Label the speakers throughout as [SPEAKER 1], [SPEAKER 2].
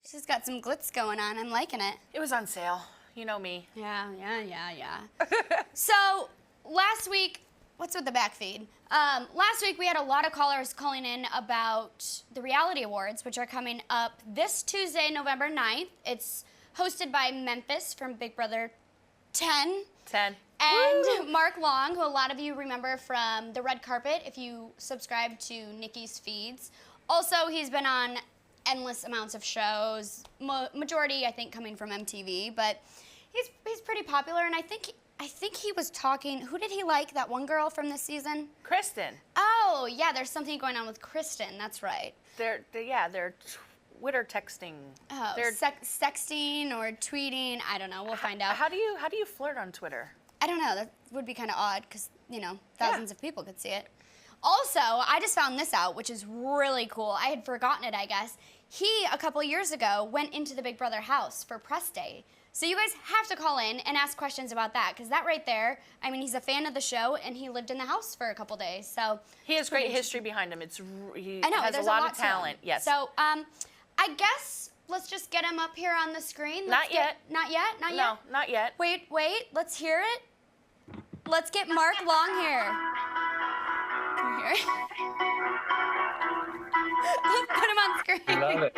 [SPEAKER 1] She's got some glitz going on. I'm liking it.
[SPEAKER 2] It was on sale. You know me.
[SPEAKER 1] Yeah. So, last week, what's with the back feed? Last week, we had a lot of callers calling in about the reality awards, which are coming up this Tuesday, November 9th. It's hosted by Memphis from Big Brother 10. And Woo! Mark Long, who a lot of you remember from the red carpet if you subscribe to Nikki's feeds. Also, he's been on endless amounts of shows, majority, I think, coming from MTV, but he's pretty popular, and I think he was talking, who did he like, that one girl from this season?
[SPEAKER 2] Kristen.
[SPEAKER 1] Oh, yeah, there's something going on with Kristen, that's right.
[SPEAKER 2] They're Twitter texting.
[SPEAKER 1] Oh,
[SPEAKER 2] they're
[SPEAKER 1] sexting or tweeting, I don't know, we'll find out.
[SPEAKER 2] How do you flirt on Twitter?
[SPEAKER 1] I don't know, that would be kind of odd, because, you know, thousands of people could see it. Also, I just found this out, which is really cool. I had forgotten it, I guess. He, a couple years ago, went into the Big Brother house for press day. So you guys have to call in and ask questions about that, because that right there, I mean, he's a fan of the show, and he lived in the house for a couple days. So
[SPEAKER 2] he has great history behind him. He
[SPEAKER 1] I know,
[SPEAKER 2] has a lot of talent.
[SPEAKER 1] Yes. So I guess let's just get him up here on the screen.
[SPEAKER 2] Not yet.
[SPEAKER 1] Not yet?
[SPEAKER 2] No, not yet.
[SPEAKER 1] Wait. Let's hear it. Let's get Mark Long here. Can you hear it? Let's put him on screen.
[SPEAKER 3] I love it.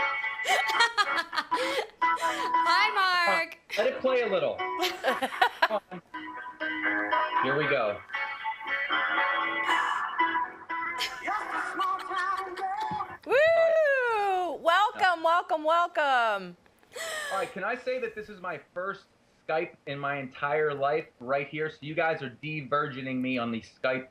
[SPEAKER 1] Hi, Mark.
[SPEAKER 3] Let it play a little. Here we go.
[SPEAKER 2] Woo! Welcome.
[SPEAKER 3] All right, can I say that this is my first Skype in my entire life right here? So you guys are de-virgining me on the Skype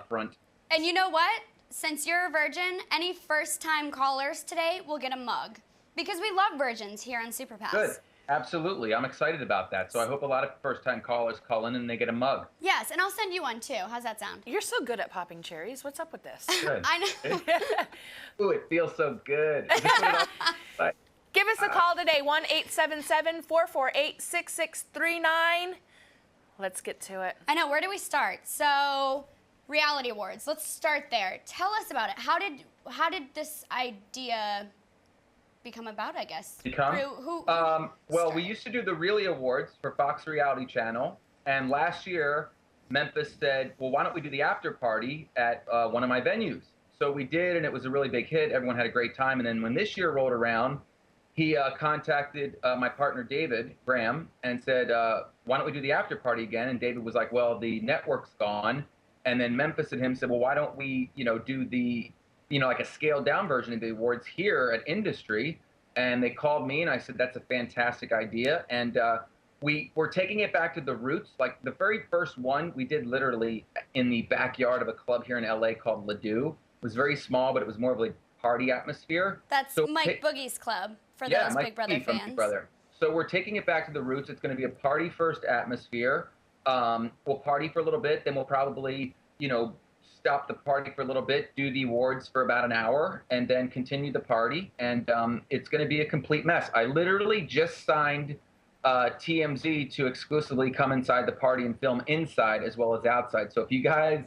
[SPEAKER 3] front.
[SPEAKER 1] And you know what? Since you're a virgin, any first-time callers today will get a mug. Because we love virgins here on SuperPass.
[SPEAKER 3] Good. Absolutely. I'm excited about that. So I hope a lot of first-time callers call in and they get a mug.
[SPEAKER 1] Yes, and I'll send you one, too. How's that sound?
[SPEAKER 2] You're so good at popping cherries. What's up with this?
[SPEAKER 3] Good.
[SPEAKER 1] I know.
[SPEAKER 3] Ooh, it feels so good.
[SPEAKER 2] Give us a call today, 1-877-448-6639. Let's get to it.
[SPEAKER 1] I know. Where do we start? So, reality awards. Let's start there. Tell us about it. How did this idea become about, I guess?
[SPEAKER 3] Well, we used to do the Really Awards for Fox Reality Channel, and last year, Memphis said, well, why don't we do the after party at one of my venues? So we did, and it was a really big hit. Everyone had a great time, and then when this year rolled around, he contacted my partner, David Graham, and said, why don't we do the after party again? And David was like, well, the network's gone. And then Memphis and him said, well, why don't we, do the, like a scaled down version of the awards here at Industry? And they called me, and I said, that's a fantastic idea. And we're taking it back to the roots. Like the very first one, we did literally in the backyard of a club here in LA called Ledoux. It was very small, but it was more of a party atmosphere.
[SPEAKER 1] That's Mike Boogie's club for those Big Brother fans.
[SPEAKER 3] Big Brother. So we're taking it back to the roots. It's going to be a party first atmosphere. We'll party for a little bit, then we'll probably, stop the party for a little bit, do the awards for about an hour, and then continue the party. And it's going to be a complete mess. I literally just signed TMZ to exclusively come inside the party and film inside as well as outside. So if you guys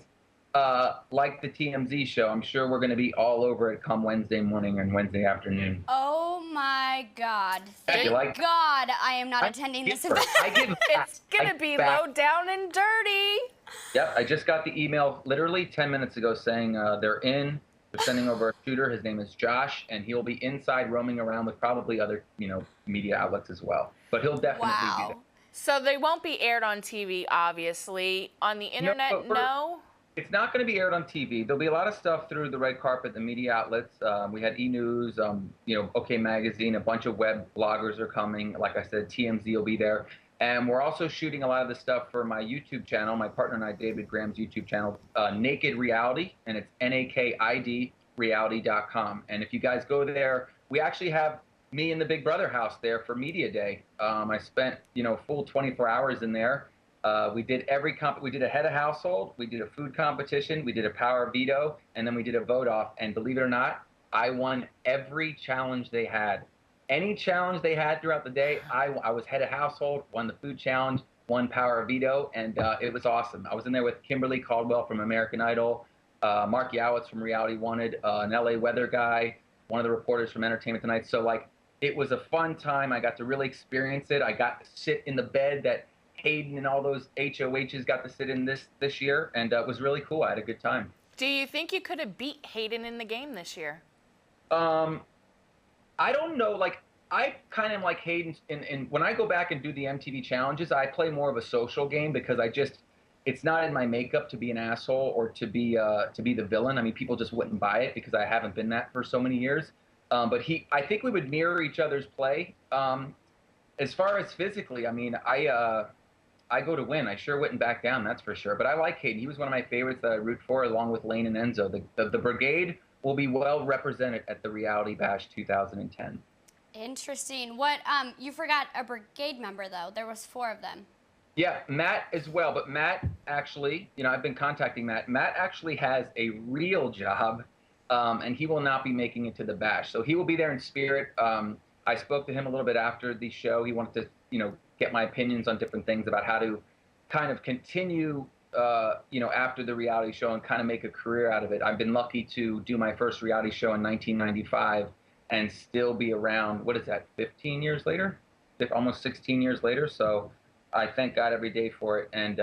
[SPEAKER 3] like the TMZ show, I'm sure we're going to be all over it come Wednesday morning and Wednesday afternoon.
[SPEAKER 1] Oh my God. Thank God I am not attending this event.
[SPEAKER 2] It's going to be low down and dirty.
[SPEAKER 3] Yep, I just got the email literally 10 minutes ago saying they're sending over a shooter. His name is Josh, and he'll be inside roaming around with probably other, media outlets as well. But he'll definitely be there.
[SPEAKER 2] So they won't be aired on TV, obviously. On the internet, no?
[SPEAKER 3] It's not going to be aired on TV. There'll be a lot of stuff through the red carpet, the media outlets. We had E! News, OK Magazine, a bunch of web bloggers are coming. Like I said, TMZ will be there. And we're also shooting a lot of the stuff for my YouTube channel, my partner and I, David Graham's YouTube channel, Naked Reality, and it's NAKID reality.com. And if you guys go there, we actually have me in the Big Brother house there for Media Day. I spent, full 24 hours in there. We did we did a head of household, we did a food competition, we did a power veto, and then we did a vote off. And believe it or not, I won every challenge they had. Any challenge they had throughout the day, I was head of household, won the food challenge, won power veto, and it was awesome. I was in there with Kimberly Caldwell from American Idol, Mark Yowitz from Reality Wanted, an LA weather guy, one of the reporters from Entertainment Tonight. So It was a fun time. I got to really experience it. I got to sit in the bed that Hayden and all those HOHs got to sit in this year, and it was really cool. I had a good time.
[SPEAKER 2] Do you think you could have beat Hayden in the game this year?
[SPEAKER 3] I don't know. Like, I kind of like Hayden. And when I go back and do the MTV challenges, I play more of a social game because it's not in my makeup to be an asshole or to be the villain. I mean, people just wouldn't buy it because I haven't been that for so many years. But I think we would mirror each other's play. As far as physically, I mean, I go to win. I sure wouldn't back down, that's for sure. But I like Hayden. He was one of my favorites that I root for, along with Lane and Enzo. The Brigade will be well represented at the Reality Bash 2010.
[SPEAKER 1] Interesting. What you forgot a Brigade member though. There was 4 of them.
[SPEAKER 3] Yeah, Matt as well. But Matt actually, I've been contacting Matt. Matt actually has a real job, and he will not be making it to the bash. So he will be there in spirit. I spoke to him a little bit after the show. He wanted to, get my opinions on different things about how to kind of continue, after the reality show and kind of make a career out of it. I've been lucky to do my first reality show in 1995 and still be around, what is that, 15 years later? Almost 16 years later. So I thank God every day for it. And,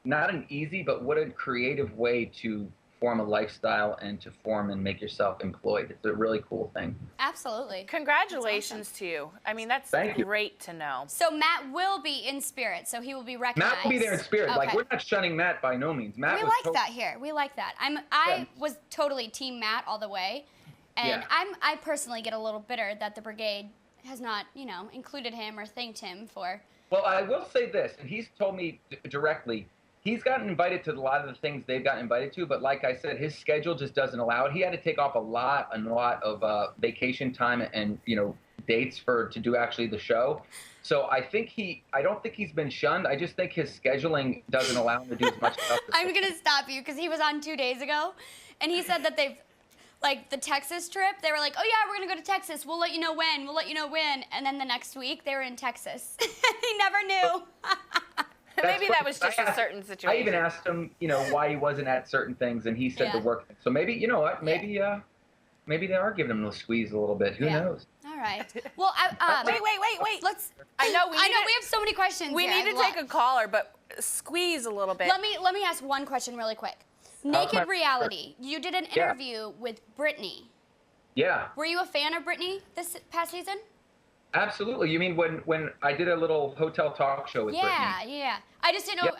[SPEAKER 3] not an easy, but what a creative way to form a lifestyle and to form and make yourself employed. It's a really cool thing.
[SPEAKER 1] Absolutely.
[SPEAKER 2] Congratulations to you. I mean, that's great to know.
[SPEAKER 1] So Matt will be in spirit, so he will be recognized.
[SPEAKER 3] Matt will be there in spirit.
[SPEAKER 1] Okay.
[SPEAKER 3] Like, we're not shunning Matt by no means. Matt
[SPEAKER 1] we like that here. We like that. I was totally team Matt all the way. And I personally get a little bitter that the Brigade has not, included him or thanked him for.
[SPEAKER 3] Well, I will say this, and he's told me directly, he's gotten invited to a lot of the things they've gotten invited to, but like I said, his schedule just doesn't allow it. He had to take off a lot of vacation time and dates to do actually the show. So I don't think he's been shunned. I just think his scheduling doesn't allow him to do as much stuff.
[SPEAKER 1] I'm gonna stop you because he was on 2 days ago, and he said that they've. Like the Texas trip, they were like, oh yeah, we're gonna go to Texas. We'll let you know when. We'll let you know when. And then the next week, they were in Texas. He never knew.
[SPEAKER 2] Maybe that was just a certain situation.
[SPEAKER 3] I even asked him, why he wasn't at certain things, and he said the work thing. So maybe, you know what? Maybe, maybe they are giving him the squeeze a little bit. Who knows?
[SPEAKER 1] All right. Well,
[SPEAKER 2] wait.
[SPEAKER 1] Let's.
[SPEAKER 2] I know we
[SPEAKER 1] have so many questions.
[SPEAKER 2] We need to take a caller, but squeeze a little bit.
[SPEAKER 1] Let me ask one question really quick. Naked Reality. You did an interview with Brittany.
[SPEAKER 3] Yeah.
[SPEAKER 1] Were you a fan of Brittany this past season?
[SPEAKER 3] Absolutely. You mean when I did a little hotel talk show with Brittany?
[SPEAKER 1] Yeah. I just didn't know.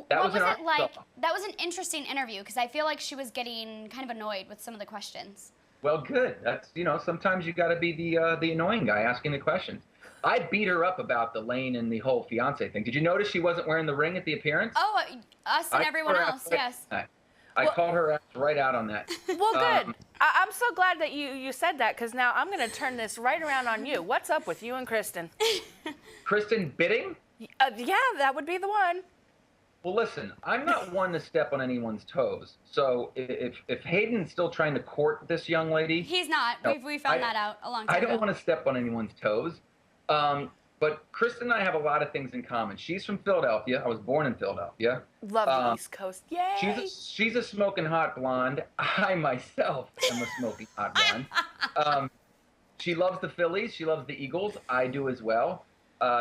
[SPEAKER 3] That
[SPEAKER 1] what was it like? That was an interesting interview because I feel like she was getting kind of annoyed with some of the questions.
[SPEAKER 3] Well, good. That's sometimes you got to be the annoying guy asking the questions. I beat her up about the Lane and the whole fiance thing. Did you notice she wasn't wearing the ring at the appearance?
[SPEAKER 1] Oh, us and everyone else, yes.
[SPEAKER 3] I called her ass right out on that.
[SPEAKER 2] Well, good. I'm so glad that you said that because now I'm going to turn this right around on you. What's up with you and Kristen?
[SPEAKER 3] Kristen Bidding?
[SPEAKER 2] Yeah, that would be the one.
[SPEAKER 3] Well, listen, I'm not one to step on anyone's toes. So if Hayden's still trying to court this young lady...
[SPEAKER 1] He's not. We found that out a long time ago.
[SPEAKER 3] I don't want to step on anyone's toes. But Kristen and I have a lot of things in common. She's from Philadelphia. I was born in Philadelphia.
[SPEAKER 2] Love the East Coast. Yay!
[SPEAKER 3] She's a smoking hot blonde. I myself am a smoking hot blonde. She loves the Phillies. She loves the Eagles. I do as well.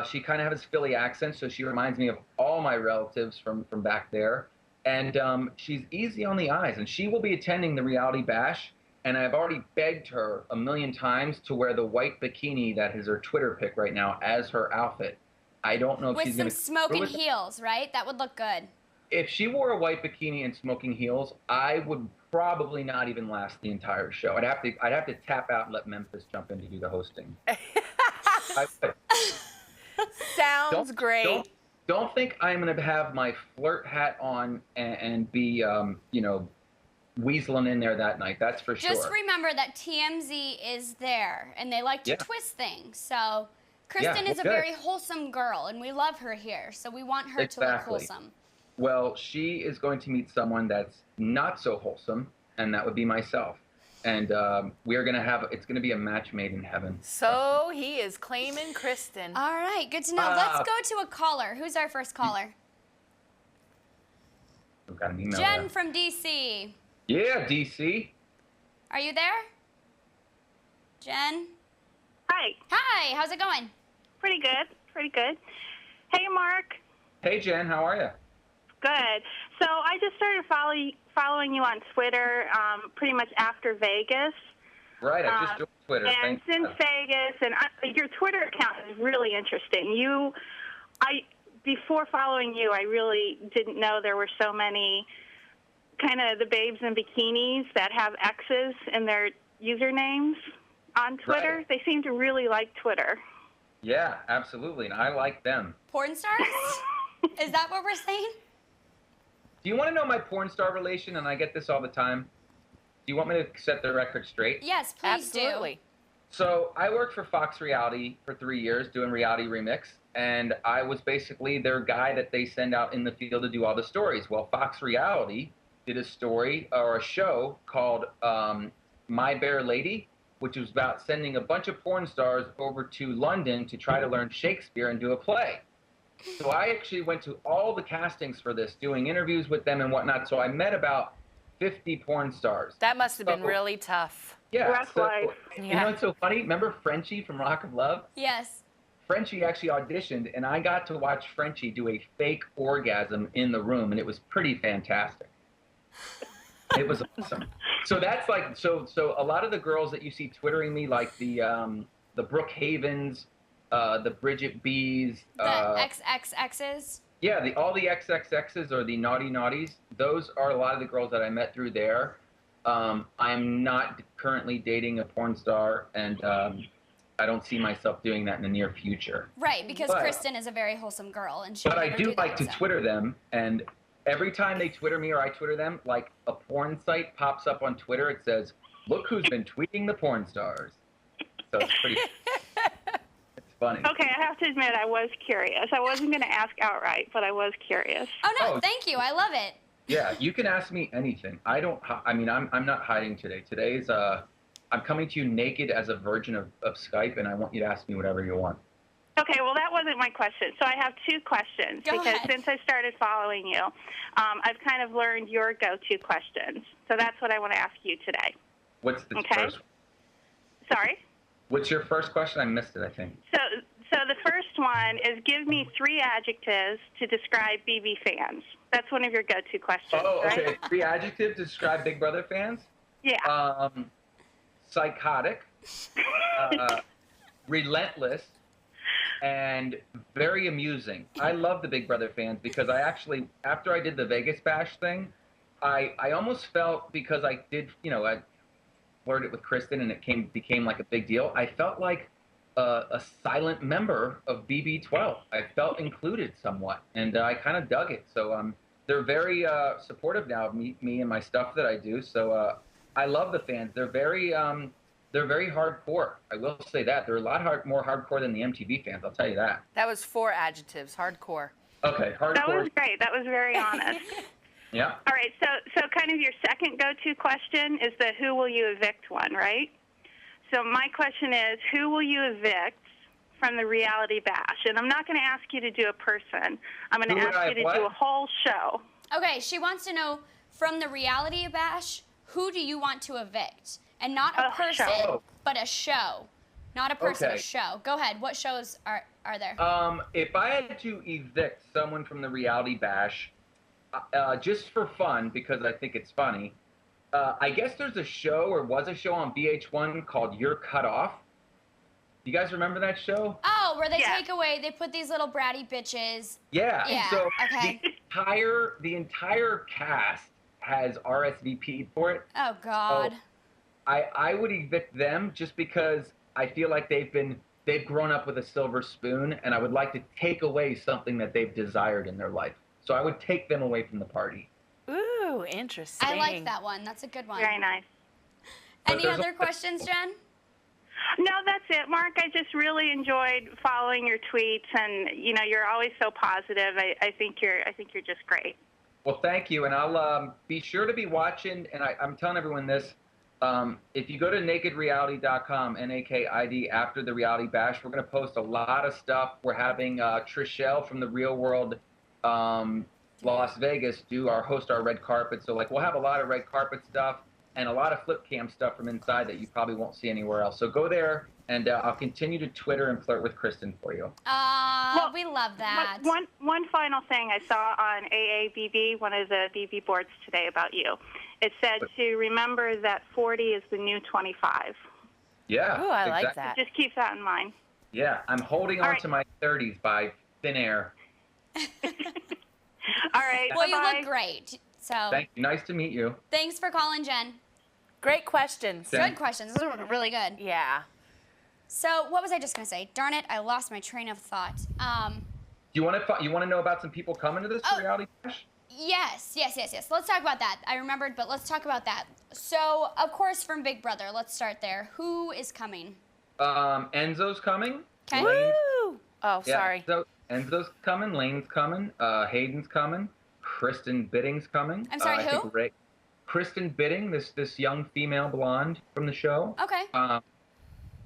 [SPEAKER 3] She kind of has a Philly accent, so she reminds me of all my relatives from back there. And she's easy on the eyes. And she will be attending the Reality Bash. And I've already begged her a million times to wear the white bikini that is her Twitter pic right now as her outfit. I don't know if she's going to...
[SPEAKER 1] With some smoking heels, right? That would look good.
[SPEAKER 3] If she wore a white bikini and smoking heels, I would probably not even last the entire show. I'd have to tap out and let Memphis jump in to do the hosting.
[SPEAKER 2] Sounds great.
[SPEAKER 3] Don't think I'm going to have my flirt hat on and be, weaseling in there that night. That's for sure.
[SPEAKER 1] Just remember that TMZ is there, and they like to twist things. So Kristen is a very wholesome girl, and we love her here. So we want her to look wholesome.
[SPEAKER 3] Well, she is going to meet someone that's not so wholesome, and that would be myself. And we are going to it's going to be a match made in heaven.
[SPEAKER 2] So he is claiming Kristen.
[SPEAKER 1] All right, good to know. Let's go to a caller. Who's our first caller?
[SPEAKER 3] We've got an email
[SPEAKER 1] Jen
[SPEAKER 3] there.
[SPEAKER 1] from DC.
[SPEAKER 3] Yeah, DC.
[SPEAKER 1] Are you there? Jen?
[SPEAKER 4] Hi.
[SPEAKER 1] Hi, how's it going?
[SPEAKER 4] Pretty good. Pretty good. Hey, Mark.
[SPEAKER 3] Hey, Jen, how are you?
[SPEAKER 4] Good. So I just started following you on Twitter pretty much after Vegas.
[SPEAKER 3] Right, I just joined Twitter.
[SPEAKER 4] And
[SPEAKER 3] Thanks.
[SPEAKER 4] since Vegas, and your Twitter account is really interesting. Before following you, I really didn't know there were so many kind of the babes in bikinis that have X's in their usernames on Twitter.
[SPEAKER 3] Right.
[SPEAKER 4] They seem to really like Twitter.
[SPEAKER 3] Yeah, absolutely, and I like them.
[SPEAKER 1] Porn stars? Is that what we're saying?
[SPEAKER 3] Do you want to know my porn star relation? And I get this all the time. Do you want me to set the record straight?
[SPEAKER 1] Yes, please
[SPEAKER 2] Absolutely.
[SPEAKER 3] So I worked for Fox Reality for 3 years doing Reality Remix, and I was basically their guy that they send out in the field to do all the stories. Well, Fox Reality did a story or a show called My Bare Lady, which was about sending a bunch of porn stars over to London to try to learn Shakespeare and do a play. So I actually went to all the castings for this, doing interviews with them and whatnot. So I met about 50 porn stars.
[SPEAKER 2] That must have been really tough.
[SPEAKER 3] Yeah.
[SPEAKER 4] Rough life.
[SPEAKER 3] You know what's so funny? Remember Frenchie from Rock of Love?
[SPEAKER 1] Yes.
[SPEAKER 3] Frenchie actually auditioned, and I got to watch Frenchie do a fake orgasm in the room, and it was pretty fantastic. It was awesome. So that's like so a lot of the girls that you see twittering me, like the Brooke Havens, the Bridget B's,
[SPEAKER 1] The XXXs?
[SPEAKER 3] yeah, all the XXXs or the naughty naughties. Those are a lot of the girls that I met through there. I'm not currently dating a porn star, and I don't see myself doing that in the near future.
[SPEAKER 1] Right, because
[SPEAKER 3] But-
[SPEAKER 1] Kristen is a very wholesome girl, and she.
[SPEAKER 3] But
[SPEAKER 1] would
[SPEAKER 3] I
[SPEAKER 1] never
[SPEAKER 3] do
[SPEAKER 1] that,
[SPEAKER 3] like to
[SPEAKER 1] so.
[SPEAKER 3] Twitter them, and every time they Twitter me or I Twitter them, like a porn site pops up on Twitter. It says, "Look who's been tweeting the porn stars." So it's pretty. It's funny.
[SPEAKER 4] Okay, I have to admit I was curious. I wasn't going to ask outright, but I was curious.
[SPEAKER 1] Oh no,
[SPEAKER 3] Oh.
[SPEAKER 1] thank you. I love it.
[SPEAKER 3] Yeah, you can ask me anything. I don't. I mean, I'm not hiding today. Today's I'm coming to you naked as a virgin of Skype, and I want you to ask me whatever you want.
[SPEAKER 4] Okay, well, that wasn't my question. So I have two questions
[SPEAKER 1] Go
[SPEAKER 4] because
[SPEAKER 1] ahead.
[SPEAKER 4] since I started following you, I've kind of learned your go-to questions. So that's what I want to ask you today.
[SPEAKER 3] What's the
[SPEAKER 4] Okay.
[SPEAKER 3] first?
[SPEAKER 4] Sorry?
[SPEAKER 3] What's your first question? I missed it, I think.
[SPEAKER 4] So the first one is give me 3 adjectives to describe BB fans. That's one of your go-to questions,
[SPEAKER 3] Oh,
[SPEAKER 4] right?
[SPEAKER 3] okay. 3 adjectives to describe Big Brother fans?
[SPEAKER 4] Yeah.
[SPEAKER 3] Psychotic, relentless, and very amusing. I love the Big Brother fans because I actually, after I did the Vegas Bash thing, I almost felt, because I did, I flirted with Kristen and it became like a big deal. I felt like a silent member of BB12. I felt included somewhat, and I kind of dug it. So they're very supportive now of me and my stuff that I do. So I love the fans. They're very hardcore. I will say that they're a lot more hardcore than the MTV fans. I'll tell you that.
[SPEAKER 2] That was 4 adjectives. Hardcore.
[SPEAKER 3] Okay, hardcore.
[SPEAKER 4] That was great. That was very honest.
[SPEAKER 3] Yeah.
[SPEAKER 4] All right, so kind of your second go-to question is the who will you evict one, right? So my question is, who will you evict from the reality bash? And I'm not going to ask you to do a person. I'm going to
[SPEAKER 3] Who would
[SPEAKER 4] ask
[SPEAKER 3] I
[SPEAKER 4] you to
[SPEAKER 3] what?
[SPEAKER 4] do a whole show.
[SPEAKER 1] Okay, she wants to know from the reality bash, who do you want to evict? And not a
[SPEAKER 4] A
[SPEAKER 1] person,
[SPEAKER 3] show.
[SPEAKER 1] but a show. Not a person,
[SPEAKER 3] Okay.
[SPEAKER 1] a show. Go ahead. What shows are there?
[SPEAKER 3] If I had to evict someone from the reality bash, just for fun, because I think it's funny, I guess there's a show, or was a show on VH1 called You're Cut Off. Do you guys remember that show?
[SPEAKER 1] Oh, where they
[SPEAKER 4] Yeah.
[SPEAKER 1] take away, they put these little bratty bitches.
[SPEAKER 3] Yeah.
[SPEAKER 1] Yeah,
[SPEAKER 3] So
[SPEAKER 1] okay.
[SPEAKER 3] the entire cast has RSVP'd for it.
[SPEAKER 1] Oh, God.
[SPEAKER 3] I would evict them just because I feel like they've grown up with a silver spoon, and I would like to take away something that they've desired in their life. So I would take them away from the party.
[SPEAKER 2] Ooh, interesting.
[SPEAKER 1] I like that one. That's a good one.
[SPEAKER 4] Very nice.
[SPEAKER 1] Any
[SPEAKER 3] there's
[SPEAKER 1] other
[SPEAKER 3] a-
[SPEAKER 1] questions, Jen?
[SPEAKER 4] No, that's it, Mark. I just really enjoyed following your tweets, and you're always so positive. I think you're just great.
[SPEAKER 3] Well, thank you, and I'll be sure to be watching. And I'm telling everyone this: if you go to nakedreality.com, NAKID, after the reality bash, we're going to post a lot of stuff. We're having Trishelle from the Real World, Las Vegas, host our red carpet. So we'll have a lot of red carpet stuff. and a lot of flip cam stuff from inside that you probably won't see anywhere else. So go there, and I'll continue to Twitter and flirt with Kristen for you.
[SPEAKER 1] Well, we love that.
[SPEAKER 4] One final thing I saw on AABB, one of the BB boards today about you. It said to remember that 40 is the new 25.
[SPEAKER 3] Yeah.
[SPEAKER 2] Ooh, I like that.
[SPEAKER 4] Just keep that in mind.
[SPEAKER 3] Yeah, I'm holding on to my 30s by thin air.
[SPEAKER 4] All right.
[SPEAKER 1] Well,
[SPEAKER 4] bye-bye.
[SPEAKER 1] you look great. So
[SPEAKER 3] Thank you. Nice to meet you.
[SPEAKER 1] thanks for calling, Jen.
[SPEAKER 2] Great questions.
[SPEAKER 3] Jen.
[SPEAKER 1] Good questions. Those were really good.
[SPEAKER 2] Yeah.
[SPEAKER 1] So what was I just going to say? Darn it, I lost my train of thought.
[SPEAKER 3] You want to know about some people coming to this reality bash?
[SPEAKER 1] Yes. Let's talk about that. I remembered, but let's talk about that. So, of course, from Big Brother, let's start there. Who is coming?
[SPEAKER 3] Enzo's coming.
[SPEAKER 1] Okay.
[SPEAKER 2] Woo! Oh,
[SPEAKER 3] Yeah,
[SPEAKER 2] sorry.
[SPEAKER 3] So Enzo's coming. Lane's coming. Hayden's coming. Kristen Bidding's coming.
[SPEAKER 1] I'm sorry,
[SPEAKER 3] I
[SPEAKER 1] who?
[SPEAKER 3] think Kristen Bidding, this young female blonde from the show.
[SPEAKER 1] Okay.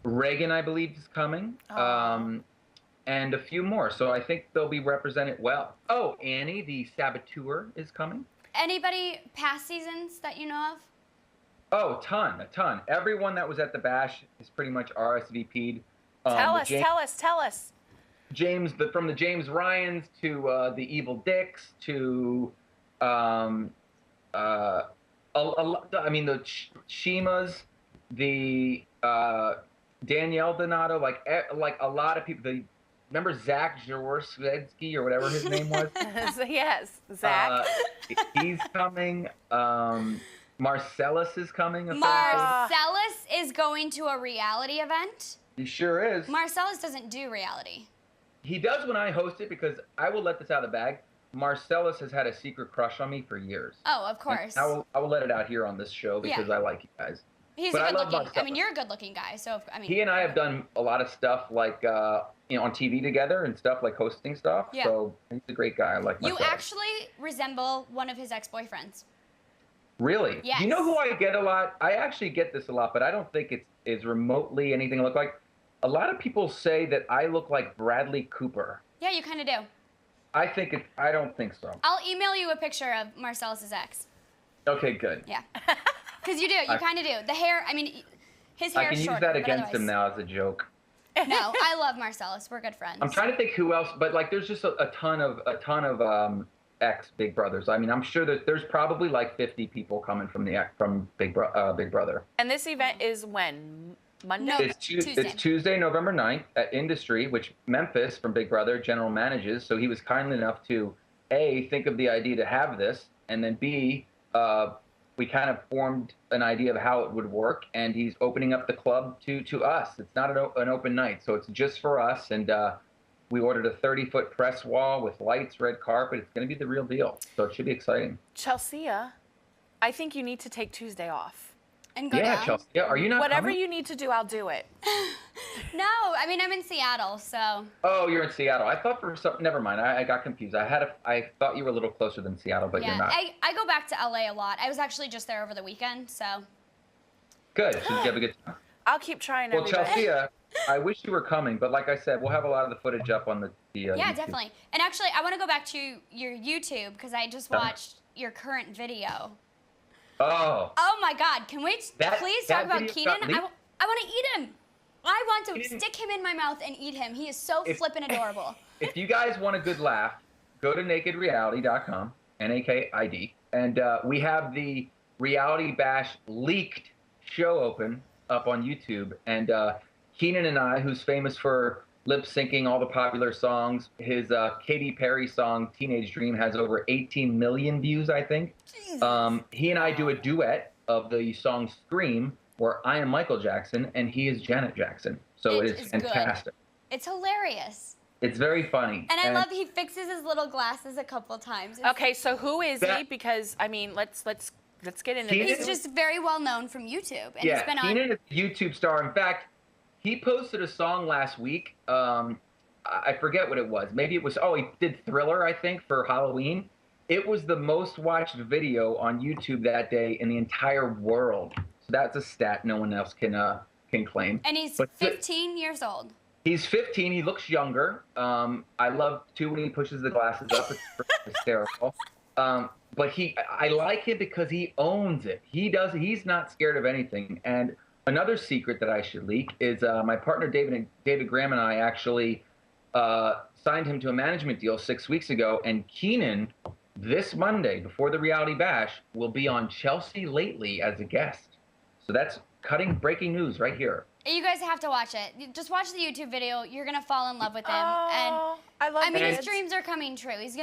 [SPEAKER 3] Reagan, I believe, is coming. And a few more. So I think they'll be represented well. Oh, Annie, the saboteur, is coming.
[SPEAKER 1] Anybody past seasons that you know of?
[SPEAKER 3] Oh, a ton. Everyone that was at the bash is pretty much RSVP'd.
[SPEAKER 2] Tell us.
[SPEAKER 3] James, from the James Ryans to the Evil Dicks to, the Shimas, the Danielle Donato, like a lot of people. Remember Zach Jaworski or whatever his name was?
[SPEAKER 2] Yes, Zach.
[SPEAKER 3] He's coming. Marcellus is coming.
[SPEAKER 1] Marcellus is going to a reality event.
[SPEAKER 3] He sure is.
[SPEAKER 1] Marcellus doesn't do reality.
[SPEAKER 3] He does when I host it, because I will let this out of the bag. Marcellus has had a secret crush on me for years.
[SPEAKER 1] Oh, of course.
[SPEAKER 3] I will let it out here on this show because I like you guys.
[SPEAKER 1] He's
[SPEAKER 3] But
[SPEAKER 1] a
[SPEAKER 3] I
[SPEAKER 1] good
[SPEAKER 3] love
[SPEAKER 1] looking.
[SPEAKER 3] Marcellus.
[SPEAKER 1] I mean, you're a good looking guy, so
[SPEAKER 3] He and I have done a lot of stuff like on TV together and stuff like hosting stuff.
[SPEAKER 1] Yeah.
[SPEAKER 3] So he's a great guy. I like
[SPEAKER 1] You
[SPEAKER 3] Marcellus.
[SPEAKER 1] actually resemble one of his ex-boyfriends.
[SPEAKER 3] Really?
[SPEAKER 1] Yes.
[SPEAKER 3] You know who I get a lot? I actually get this a lot, but I don't think it's remotely anything I look like. A lot of people say that I look like Bradley Cooper.
[SPEAKER 1] Yeah, you kind of do.
[SPEAKER 3] I don't think so.
[SPEAKER 1] I'll email you a picture of Marcellus's ex.
[SPEAKER 3] Okay, good.
[SPEAKER 1] Yeah. Because you do. You kind of do. The hair, I mean, his hair
[SPEAKER 3] I can
[SPEAKER 1] is
[SPEAKER 3] use
[SPEAKER 1] shorter,
[SPEAKER 3] that
[SPEAKER 1] but
[SPEAKER 3] against him
[SPEAKER 1] otherwise-
[SPEAKER 3] now as a joke.
[SPEAKER 1] No, I love Marcellus. We're good friends.
[SPEAKER 3] I'm trying to think who else, but like there's just a ton of ex Big Brothers. I mean, I'm sure that there's probably like 50 people coming from Big Brother.
[SPEAKER 2] And this event is when? Monday?
[SPEAKER 1] No.
[SPEAKER 3] It's Tuesday, November 9th at Industry, which Memphis from Big Brother general manages. So he was kind enough to A, think of the idea to have this, and then B, we kind of formed an idea of how it would work, and he's opening up the club to us. It's not an open night, so it's just for us, and we ordered a 30-foot press wall with lights, red carpet. It's going to be the real deal, so it should be exciting.
[SPEAKER 2] Chelsea, I think you need to take Tuesday off.
[SPEAKER 1] And go down?
[SPEAKER 3] Chelsea. Yeah, are you not
[SPEAKER 2] Whatever
[SPEAKER 3] coming?
[SPEAKER 2] you need to do, I'll do it.
[SPEAKER 1] No, I mean, I'm in Seattle, so.
[SPEAKER 3] Oh, you're in Seattle. I thought for some. Never mind. I got confused. I thought you were a little closer than Seattle, but
[SPEAKER 1] Yeah,
[SPEAKER 3] you're not.
[SPEAKER 1] I go back to LA a lot. I was actually just there over the weekend, so.
[SPEAKER 3] Good. So did you have a good time?
[SPEAKER 2] I'll keep trying.
[SPEAKER 3] Well,
[SPEAKER 2] everybody.
[SPEAKER 3] Chelsea, I wish you were coming, but like I said, we'll have a lot of the footage up on the
[SPEAKER 1] Yeah,
[SPEAKER 3] YouTube.
[SPEAKER 1] definitely. And actually, I want to go back to your YouTube because I just watched your current video.
[SPEAKER 3] Oh.
[SPEAKER 1] Oh my God! Can we please talk about
[SPEAKER 3] video
[SPEAKER 1] Keenan?
[SPEAKER 3] got
[SPEAKER 1] I
[SPEAKER 3] leaked?
[SPEAKER 1] want to eat him. I want to stick him in my mouth and eat him. He is so flippin' adorable.
[SPEAKER 3] If you guys want a good laugh, go to nakedreality.com, NAKID, and we have the Reality Bash leaked show open up on YouTube. And Keenan and I, who's famous for lip syncing all the popular songs, his Katy Perry song "Teenage Dream" has over 18 million views, I think. He and I do a duet of the song "Scream," where I am Michael Jackson and he is Janet Jackson. So it is fantastic.
[SPEAKER 1] Good. It's hilarious.
[SPEAKER 3] It's very funny.
[SPEAKER 1] And I love he fixes his little glasses a couple times.
[SPEAKER 2] Okay, so who is he? Because I mean, let's get into
[SPEAKER 3] Keenan-
[SPEAKER 2] this.
[SPEAKER 1] He's just very well known from YouTube. And
[SPEAKER 3] Yeah,
[SPEAKER 1] he's been on.
[SPEAKER 3] Keenan is a YouTube star. In fact, he posted a song last week. I forget what it was. Maybe it was, he did Thriller, I think, for Halloween. It was the most watched video on YouTube that day in the entire world. So that's a stat no one else can claim.
[SPEAKER 1] And he's 15 years old.
[SPEAKER 3] He's 15. He looks younger. I love, too, when he pushes the glasses up. It's hysterical. but I like him because he owns it. He's not scared of anything. And another secret that I should leak is my partner David Graham and I actually signed him to a management deal 6 weeks ago. And Keenan, this Monday before the Reality Bash, will be on Chelsea Lately as a guest. So that's breaking news right here.
[SPEAKER 1] You guys have to watch it. Just watch the YouTube video. You're gonna fall in love with him.
[SPEAKER 2] Oh, I
[SPEAKER 1] mean, his dreams are coming true. He's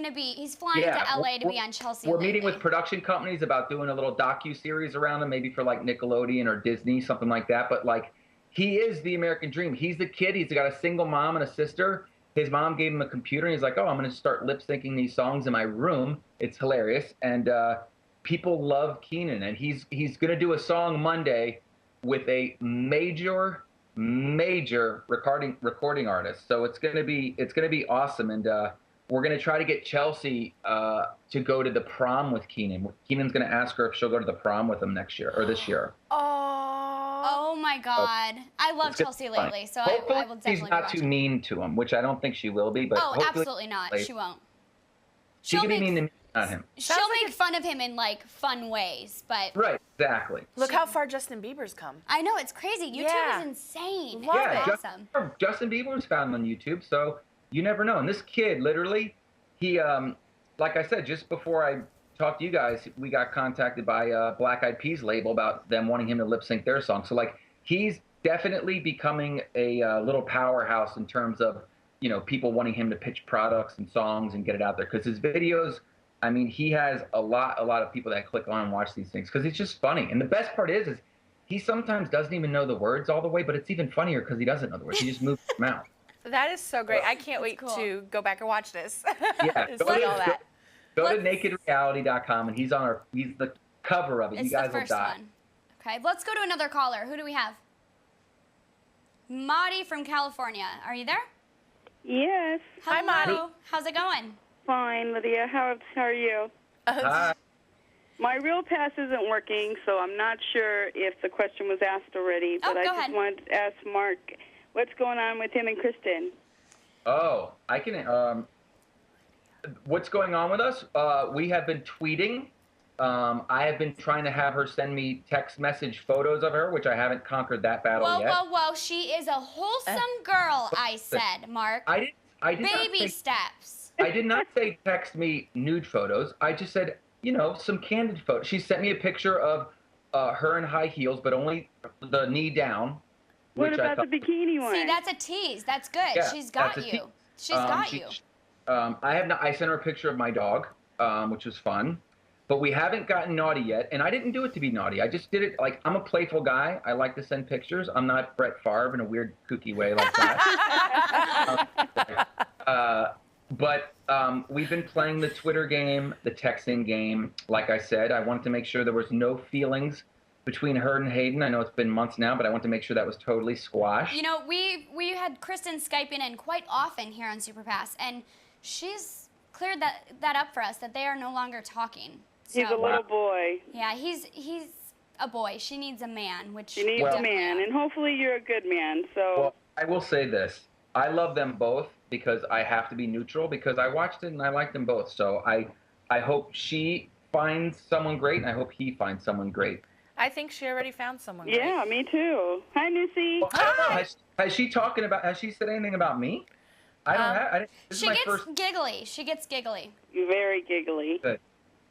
[SPEAKER 1] flying to LA to be on Chelsea.
[SPEAKER 3] We're meeting with production companies about doing a little docu-series around him, maybe for like Nickelodeon or Disney, something like that. But like, he is the American dream. He's the kid. He's got a single mom and a sister. His mom gave him a computer, and he's like, oh, I'm gonna start lip syncing these songs in my room. It's hilarious, and people love Keenan, and he's gonna do a song Monday with a major recording artist. So it's gonna be awesome, and we're gonna try to get Chelsea to go to the prom with Keenan. Keenan's gonna ask her if she'll go to the prom with him next year or this year.
[SPEAKER 1] Oh my God! I love Chelsea Lately, so I will definitely.
[SPEAKER 3] She's not too mean to him, which I don't think she will be. But
[SPEAKER 1] absolutely not. She won't.
[SPEAKER 3] She can be mean to me, not him.
[SPEAKER 1] She'll make fun of him in like fun ways, but
[SPEAKER 3] right, exactly.
[SPEAKER 2] Look how far Justin Bieber's come.
[SPEAKER 1] I know, it's crazy. YouTube is insane.
[SPEAKER 2] Love it.
[SPEAKER 1] Awesome.
[SPEAKER 3] Justin Bieber was found on YouTube, so you never know. And this kid, literally, he, like I said, just before I talked to you guys, we got contacted by Black Eyed Peas label about them wanting him to lip sync their song. So like, he's definitely becoming a little powerhouse in terms of, you know, people wanting him to pitch products and songs and get it out there. Because his videos, I mean, he has a lot of people that click on and watch these things because it's just funny. And the best part is he sometimes doesn't even know the words all the way, but it's even funnier because he doesn't know the words. He just moves his mouth.
[SPEAKER 2] That is so great. I can't wait to go back and watch this.
[SPEAKER 3] Yeah, go to nakedreality.com, and he's the cover of it. You guys will die.
[SPEAKER 1] One. Okay, let's go to another caller. Who do we have? Maddie from California. Are you there?
[SPEAKER 5] Yes.
[SPEAKER 2] Hi, Maddie.
[SPEAKER 1] How's it going?
[SPEAKER 5] Fine, Lydia. How are you?
[SPEAKER 3] Hi.
[SPEAKER 5] My real pass isn't working, so I'm not sure if the question was asked already. But I just wanted to ask Mark, what's going on with him and Kristen?
[SPEAKER 3] Oh, I can. What's going on with us? We have been tweeting. I have been trying to have her send me text message photos of her, which I haven't conquered that battle yet.
[SPEAKER 1] Whoa. She is a wholesome girl, I said, Mark.
[SPEAKER 3] I did
[SPEAKER 1] Baby steps.
[SPEAKER 3] I did not say text me nude photos. I just said, you know, some candid photos. She sent me a picture of her in high heels, but only the knee down.
[SPEAKER 5] What about the bikini one?
[SPEAKER 1] See, that's a tease. That's good.
[SPEAKER 3] Yeah,
[SPEAKER 1] She's got you. She's got you.
[SPEAKER 3] I sent her a picture of my dog, which was fun. But we haven't gotten naughty yet, and I didn't do it to be naughty. I just did it like I'm a playful guy. I like to send pictures. I'm not Brett Favre in a weird, kooky way like that. But we've been playing the Twitter game, the texting game. Like I said, I wanted to make sure there was no feelings between her and Hayden. I know it's been months now, but I want to make sure that was totally squashed.
[SPEAKER 1] You know, we had Kristen Skyping in quite often here on SuperPass, and she's cleared that up for us, that they are no longer talking. So,
[SPEAKER 5] he's a little boy.
[SPEAKER 1] Yeah, he's a boy. She needs a man, which
[SPEAKER 5] she needs a man, and hopefully you're a good man. So
[SPEAKER 3] well, I will say this: I love them both because I have to be neutral because I watched it and I like them both. So I hope she finds someone great, and I hope he finds someone great.
[SPEAKER 2] I think she already found someone great.
[SPEAKER 5] Yeah, me too. Hi, Missy.
[SPEAKER 3] Well, I don't know. Has she said anything about me? This
[SPEAKER 1] she gets giggly. She gets giggly.
[SPEAKER 5] Very giggly.
[SPEAKER 3] Good.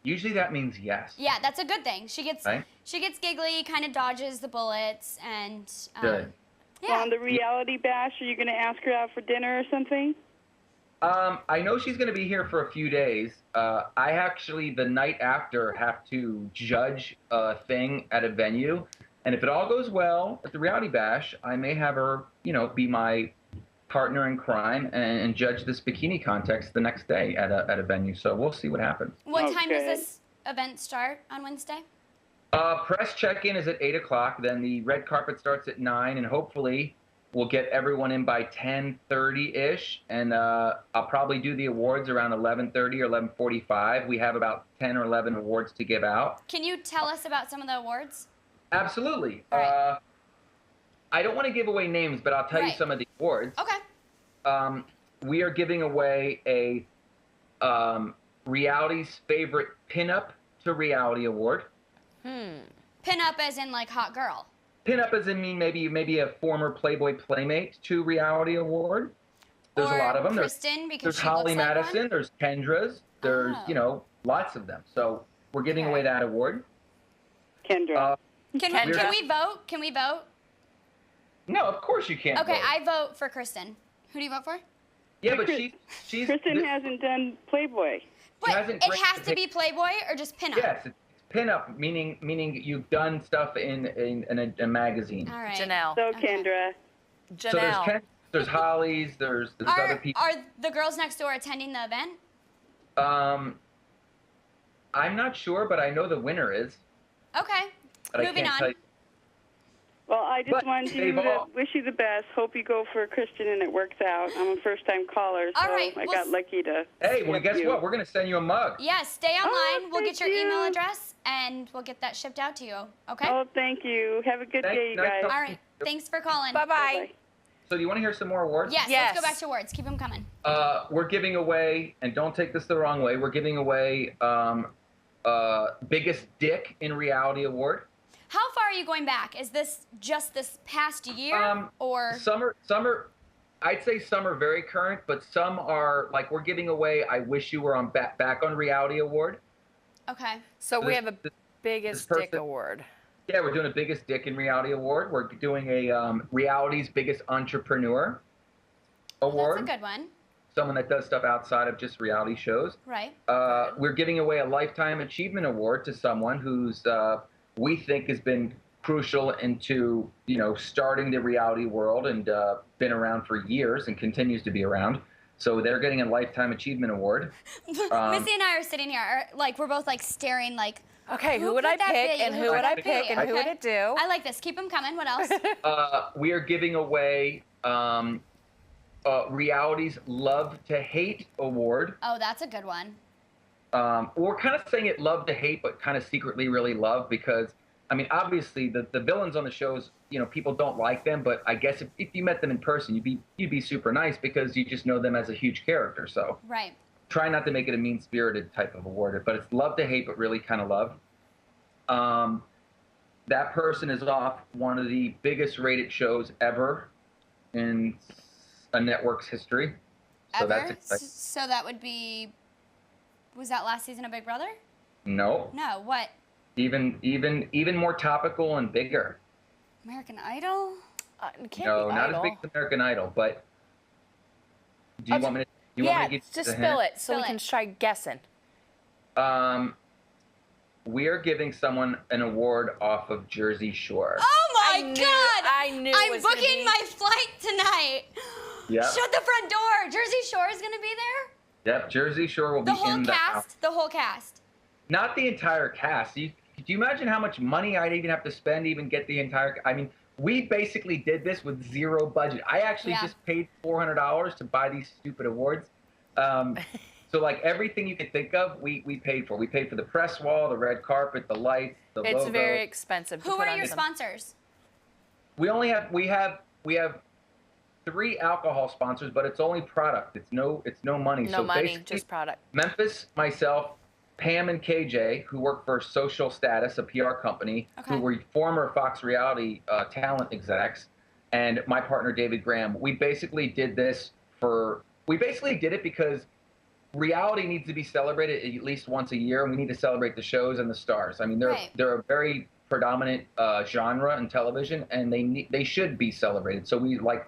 [SPEAKER 3] Usually that means yes.
[SPEAKER 1] Yeah, that's a good thing. She gets
[SPEAKER 3] right?
[SPEAKER 1] She gets giggly, kind of dodges the bullets, and
[SPEAKER 3] good.
[SPEAKER 1] Yeah.
[SPEAKER 5] On the Reality Bash, are you going to ask her out for dinner or something?
[SPEAKER 3] I know she's going to be here for a few days. I actually, the night after, have to judge a thing at a venue, and if it all goes well at the Reality Bash, I may have her, you know, be my partner in crime and judge this bikini contest the next day at a venue. So we'll see what happens.
[SPEAKER 1] What time does this event start on Wednesday?
[SPEAKER 3] Press check-in is at 8 o'clock. Then the red carpet starts at 9, and hopefully we'll get everyone in by 10:30-ish. And I'll probably do the awards around 11:30 or 11:45. We have about 10 or 11 awards to give out.
[SPEAKER 1] Can you tell us about some of the awards?
[SPEAKER 3] Absolutely.
[SPEAKER 1] All right.
[SPEAKER 3] I don't want to give away names, but I'll tell you some of the awards.
[SPEAKER 1] Okay.
[SPEAKER 3] We are giving away a Reality's Favorite Pinup to Reality Award.
[SPEAKER 1] Pinup as in like hot girl.
[SPEAKER 3] Pinup as in maybe a former Playboy Playmate to Reality Award. There's
[SPEAKER 1] Or
[SPEAKER 3] a lot of them.
[SPEAKER 1] Kristen, because
[SPEAKER 3] there's
[SPEAKER 1] she
[SPEAKER 3] Holly
[SPEAKER 1] looks like
[SPEAKER 3] Madison.
[SPEAKER 1] one?
[SPEAKER 3] There's Kendra's. There's lots of them. So we're giving away that award.
[SPEAKER 5] Kendra.
[SPEAKER 1] Can we vote? Can we vote?
[SPEAKER 3] No, of course you can't.
[SPEAKER 1] Okay,
[SPEAKER 3] vote.
[SPEAKER 1] I vote for Kristen. Who do you vote for?
[SPEAKER 3] Yeah, but she's
[SPEAKER 5] Kristen hasn't done Playboy.
[SPEAKER 1] But
[SPEAKER 3] hasn't
[SPEAKER 1] it
[SPEAKER 3] great
[SPEAKER 1] has
[SPEAKER 3] to
[SPEAKER 1] to be Playboy or just pinup?
[SPEAKER 3] Yes, it's pinup, meaning you've done stuff in a magazine.
[SPEAKER 1] All right.
[SPEAKER 2] Janelle.
[SPEAKER 5] So, Kendra.
[SPEAKER 2] Janelle.
[SPEAKER 3] So there's Holly's, there's other people.
[SPEAKER 1] Are the girls next door attending the event?
[SPEAKER 3] I'm not sure, but I know the winner is.
[SPEAKER 1] Okay.
[SPEAKER 3] But
[SPEAKER 1] Moving
[SPEAKER 3] I can't
[SPEAKER 1] on.
[SPEAKER 3] tell you.
[SPEAKER 5] Well, I just wanted
[SPEAKER 3] they've
[SPEAKER 5] to
[SPEAKER 3] all-
[SPEAKER 5] wish you the best. Hope you go for Kristen and it works out. I'm a first-time caller, so
[SPEAKER 1] All right,
[SPEAKER 5] I
[SPEAKER 1] well,
[SPEAKER 5] got lucky to.
[SPEAKER 3] Hey, well,
[SPEAKER 5] get
[SPEAKER 3] guess
[SPEAKER 5] you.
[SPEAKER 3] what? We're gonna send you a mug.
[SPEAKER 1] Yes, stay online. We'll get
[SPEAKER 5] thank
[SPEAKER 1] your email
[SPEAKER 5] you.
[SPEAKER 1] address and we'll get that shipped out to you. Okay?
[SPEAKER 5] Oh, thank you. Have a good day, you
[SPEAKER 3] Nice
[SPEAKER 5] guys.
[SPEAKER 1] All right. Thanks for calling.
[SPEAKER 2] Bye-bye.
[SPEAKER 5] Bye-bye.
[SPEAKER 3] So do you want to hear some more awards?
[SPEAKER 1] Yes,
[SPEAKER 2] Yes.
[SPEAKER 1] let's go back to awards. Keep them coming.
[SPEAKER 3] We're giving away, and don't take this the wrong way, we're giving away Biggest Dick in Reality Award.
[SPEAKER 1] How far are you going back? Is this just this past year or
[SPEAKER 3] Some are, I'd say some are very current, but some are, like, we're giving away I Wish You Were on Back on Reality Award.
[SPEAKER 1] Okay.
[SPEAKER 2] So we
[SPEAKER 3] This-
[SPEAKER 2] have a biggest
[SPEAKER 3] this
[SPEAKER 2] dick
[SPEAKER 3] person-
[SPEAKER 2] award.
[SPEAKER 3] Yeah, we're doing a Biggest Dick in Reality Award. We're doing a Reality's Biggest Entrepreneur Award.
[SPEAKER 1] That's a good one.
[SPEAKER 3] Someone that does stuff outside of just reality shows.
[SPEAKER 1] Right.
[SPEAKER 3] We're giving away a Lifetime Achievement Award to someone who's we think has been crucial into starting the reality world and been around for years and continues to be around. So they're getting a Lifetime Achievement Award.
[SPEAKER 1] Missy and I are sitting here, like we're both like staring, like.
[SPEAKER 2] Okay, who would I
[SPEAKER 1] could that
[SPEAKER 2] pick
[SPEAKER 1] be?
[SPEAKER 2] and who would I pick and who would
[SPEAKER 1] Okay.
[SPEAKER 2] it do?
[SPEAKER 1] I like this. Keep them coming. What else?
[SPEAKER 3] We are giving away Reality's Love to Hate Award.
[SPEAKER 1] Oh, that's a good one.
[SPEAKER 3] We're kind of saying it love to hate, but kind of secretly really love because, I mean, obviously the villains on the shows, people don't like them, but I guess if you met them in person, you'd be super nice because you just know them as a huge character. So
[SPEAKER 1] Right.
[SPEAKER 3] try not to make it a mean-spirited type of award, but it's love to hate, but really kind of love. That person is off one of the biggest rated shows ever in a network's history. So
[SPEAKER 1] Ever?
[SPEAKER 3] that's exciting.
[SPEAKER 1] So that would be. Was that last season of Big Brother?
[SPEAKER 3] No,
[SPEAKER 1] No. What?
[SPEAKER 3] even more topical and bigger.
[SPEAKER 1] American Idol?
[SPEAKER 2] It can't
[SPEAKER 3] No,
[SPEAKER 2] be
[SPEAKER 3] not
[SPEAKER 2] Idol.
[SPEAKER 3] as big as American Idol, but do you want me to? You
[SPEAKER 2] yeah,
[SPEAKER 3] want me to get
[SPEAKER 2] just
[SPEAKER 3] the
[SPEAKER 2] spill
[SPEAKER 3] hint?
[SPEAKER 2] it so
[SPEAKER 1] Spill
[SPEAKER 2] we
[SPEAKER 1] it.
[SPEAKER 2] can try guessing.
[SPEAKER 3] We are giving someone an award off of Jersey Shore.
[SPEAKER 1] Oh my
[SPEAKER 2] I knew-
[SPEAKER 1] God!
[SPEAKER 2] I knew it
[SPEAKER 1] I'm
[SPEAKER 2] was gonna
[SPEAKER 1] booking
[SPEAKER 2] be-
[SPEAKER 1] my flight tonight.
[SPEAKER 3] Yep.
[SPEAKER 1] Shut the front door. Jersey Shore is gonna be there.
[SPEAKER 3] Yep, Jersey Shore will
[SPEAKER 1] The
[SPEAKER 3] be
[SPEAKER 1] whole
[SPEAKER 3] in the house.
[SPEAKER 1] cast. The whole cast.
[SPEAKER 3] Not the entire cast. Do you imagine how much money I'd even have to spend to even get the entire? I mean, we basically did this with zero budget. I actually
[SPEAKER 1] Yeah.
[SPEAKER 3] just paid $400 to buy these stupid awards. So like everything you could think of, we paid for. We paid for the press wall, the red carpet, the lights, the
[SPEAKER 2] It's
[SPEAKER 3] logo.
[SPEAKER 2] very expensive to
[SPEAKER 1] Who
[SPEAKER 2] put
[SPEAKER 1] are
[SPEAKER 2] on
[SPEAKER 1] your
[SPEAKER 2] some-
[SPEAKER 1] sponsors?
[SPEAKER 3] We have 3 alcohol sponsors, but it's only product. It's no money.
[SPEAKER 2] No
[SPEAKER 3] So
[SPEAKER 2] money,
[SPEAKER 3] basically,
[SPEAKER 2] just product.
[SPEAKER 3] Memphis, myself, Pam and KJ, who work for Social Status, a PR company,
[SPEAKER 1] Okay.
[SPEAKER 3] who were former Fox Reality talent execs, and my partner David Graham. We basically did this because reality needs to be celebrated at least once a year, and we need to celebrate the shows and the stars. I mean,
[SPEAKER 1] Right.
[SPEAKER 3] they're a very predominant genre in television, and they should be celebrated. So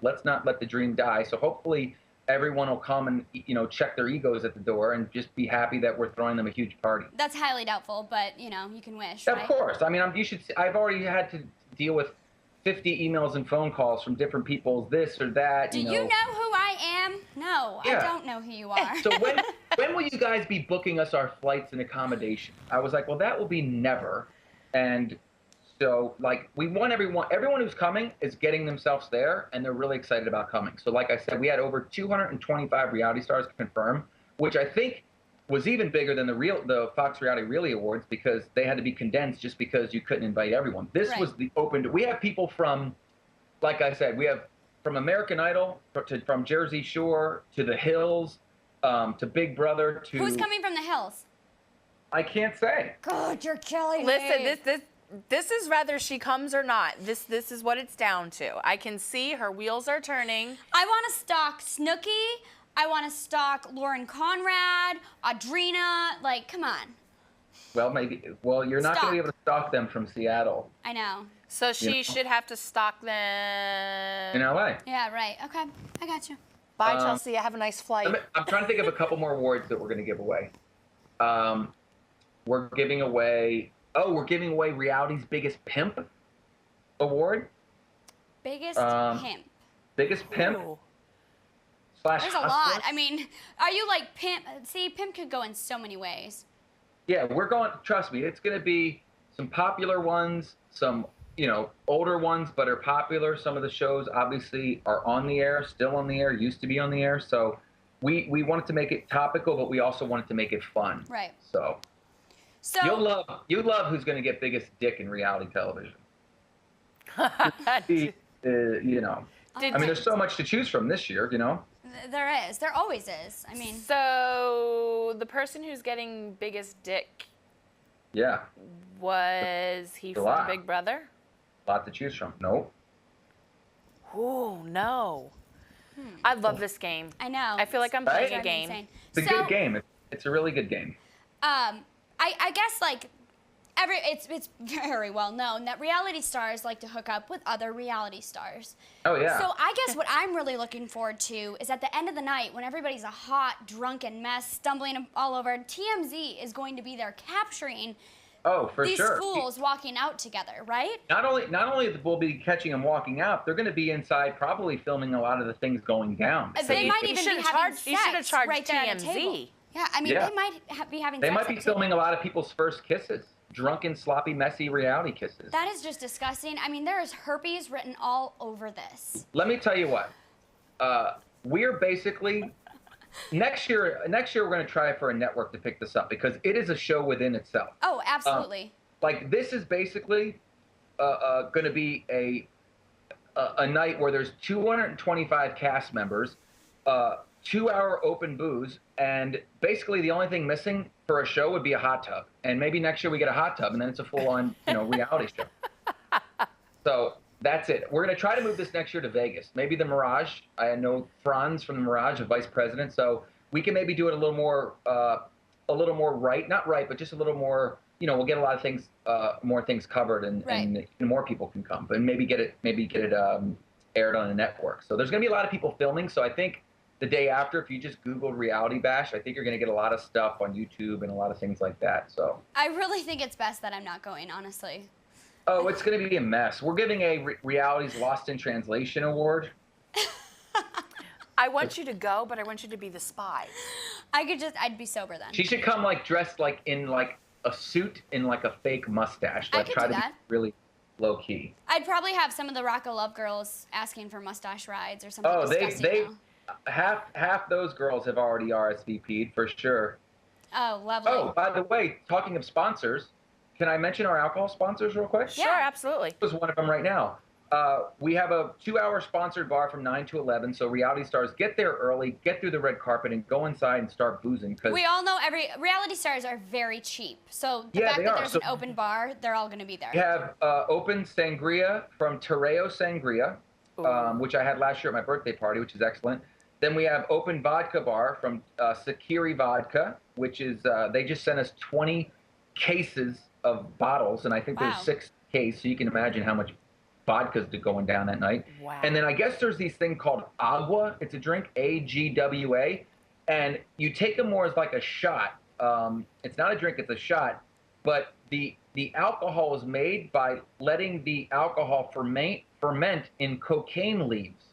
[SPEAKER 3] let's not let the dream die. So hopefully everyone will come and check their egos at the door and just be happy that we're throwing them a huge party.
[SPEAKER 1] That's highly doubtful, but you can wish.
[SPEAKER 3] Of
[SPEAKER 1] Right?
[SPEAKER 3] course. I mean, I've already had to deal with 50 emails and phone calls from different people, this or that.
[SPEAKER 1] Do you know who I am? No, I
[SPEAKER 3] Yeah.
[SPEAKER 1] don't know who you are.
[SPEAKER 3] So when will you guys be booking us our flights and accommodation? I was like, well, that will be never. And so, we want everyone who's coming is getting themselves there, and they're really excited about coming. So, like I said, we had over 225 reality stars confirmed, which I think was even bigger than the Fox Reality Really Awards because they had to be condensed just because you couldn't invite everyone. This
[SPEAKER 1] Right.
[SPEAKER 3] was the open. We have people from, like I said, we have from American Idol from Jersey Shore to The Hills to Big Brother to.
[SPEAKER 1] Who's coming from the hills?
[SPEAKER 3] I can't say.
[SPEAKER 1] God, you're killing me.
[SPEAKER 2] Listen, this is whether she comes or not. This is what it's down to. I can see her wheels are turning.
[SPEAKER 1] I want to stalk Snooki. I want to stalk Lauren Conrad, Audrina. Like, come on.
[SPEAKER 3] Well, maybe. Well, you're not going to be able to stalk them from Seattle.
[SPEAKER 1] I know.
[SPEAKER 2] So she should have to stalk them.
[SPEAKER 3] In LA.
[SPEAKER 1] Yeah, right. Okay, I got you.
[SPEAKER 2] Bye, Chelsea. Have a nice flight.
[SPEAKER 3] I'm trying to think of a couple more awards that we're going to give away. We're giving away Reality's Biggest Pimp award.
[SPEAKER 1] Biggest pimp.
[SPEAKER 3] Biggest Pimp.
[SPEAKER 2] Ooh.
[SPEAKER 3] Slash
[SPEAKER 1] There's a
[SPEAKER 3] hustler.
[SPEAKER 1] lot. I mean, are you like pimp? See, pimp could go in so many ways.
[SPEAKER 3] Yeah, we're going. Trust me, it's going to be some popular ones, some older ones, but are popular. Some of the shows obviously are on the air, still on the air, used to be on the air. So we wanted to make it topical, but we also wanted to make it fun.
[SPEAKER 1] Right.
[SPEAKER 3] So you'll love who's going to get biggest dick in reality television. I mean, there's so much to choose from this year.
[SPEAKER 1] There is. There always is. I mean.
[SPEAKER 2] So the person who's getting biggest dick.
[SPEAKER 3] Yeah.
[SPEAKER 2] Was he from Big Brother?
[SPEAKER 3] A lot to choose from. No.
[SPEAKER 2] Oh no. I love this game.
[SPEAKER 1] I know.
[SPEAKER 2] I feel like I'm playing a game.
[SPEAKER 3] It's a good game. It's a really good game.
[SPEAKER 1] I guess like it's very well known that reality stars like to hook up with other reality stars.
[SPEAKER 3] Oh yeah.
[SPEAKER 1] So I guess what I'm really looking forward to is at the end of the night when everybody's a hot drunken mess stumbling all over, TMZ is going to be there capturing these fools walking out together, right?
[SPEAKER 3] Not only we'll be catching them walking out, they're going to be inside probably filming a lot of the things going down.
[SPEAKER 1] They might even be having sex
[SPEAKER 2] you should have charged
[SPEAKER 1] right there
[SPEAKER 2] TMZ.
[SPEAKER 1] at a table. Yeah, I mean, they might be having sex.
[SPEAKER 3] They might be filming a lot of people's first kisses. Drunken, sloppy, messy reality kisses.
[SPEAKER 1] That is just disgusting. I mean, there is herpes written all over this.
[SPEAKER 3] Let me tell you what. We're basically next year we're going to try for a network to pick this up because it is a show within itself.
[SPEAKER 1] Oh, absolutely.
[SPEAKER 3] This is basically going to be a night where there's 225 cast members, 2-hour open booze, and basically the only thing missing for a show would be a hot tub. And maybe next year we get a hot tub, and then it's a full-on, reality show. So that's it. We're going to try to move this next year to Vegas. Maybe the Mirage. I know Franz from the Mirage, a vice president. So we can maybe do it a little more right. Not right, but just a little more, we'll get a lot of things, more things covered, and more people can come. And maybe get it aired on a network. So there's going to be a lot of people filming. So I think the day after, if you just Googled Reality Bash, I think you're going to get a lot of stuff on YouTube and a lot of things like that. So
[SPEAKER 1] I really think it's best that I'm not going, honestly.
[SPEAKER 3] Oh, it's going to be a mess. We're giving a Reality's Lost in Translation award.
[SPEAKER 2] I want you to go, but I want you to be the spy.
[SPEAKER 1] I'd be sober then.
[SPEAKER 3] She should come dressed in a suit and a fake mustache.
[SPEAKER 1] I could
[SPEAKER 3] try
[SPEAKER 1] do
[SPEAKER 3] to
[SPEAKER 1] that.
[SPEAKER 3] Be really low key.
[SPEAKER 1] I'd probably have some of the Rock of Love girls asking for mustache rides or something.
[SPEAKER 3] Oh,
[SPEAKER 1] disgusting
[SPEAKER 3] half those girls have already RSVP'd for sure.
[SPEAKER 1] Oh, lovely.
[SPEAKER 3] Oh, by the way, talking of sponsors, can I mention our alcohol sponsors real quick?
[SPEAKER 2] Sure, absolutely.
[SPEAKER 3] This is one of them right now. We have a 2-hour sponsored bar from 9 to 11, so reality stars get there early, get through the red carpet, and go inside and start boozing.
[SPEAKER 1] We all know reality stars are very cheap, so the fact that there's an open bar, they're all going to be there.
[SPEAKER 3] We have open sangria from Terreo Sangria, which I had last year at my birthday party, which is excellent. Then we have open vodka bar from Sakiri Vodka, which is they just sent us 20 cases of bottles, and I think there's 6 cases, so you can imagine how much vodka's going down that night.
[SPEAKER 2] Wow.
[SPEAKER 3] And then I guess there's these thing called agua. It's a drink, AGWA, and you take them more as like a shot. It's not a drink, it's a shot, but the alcohol is made by letting the alcohol ferment in cocaine leaves.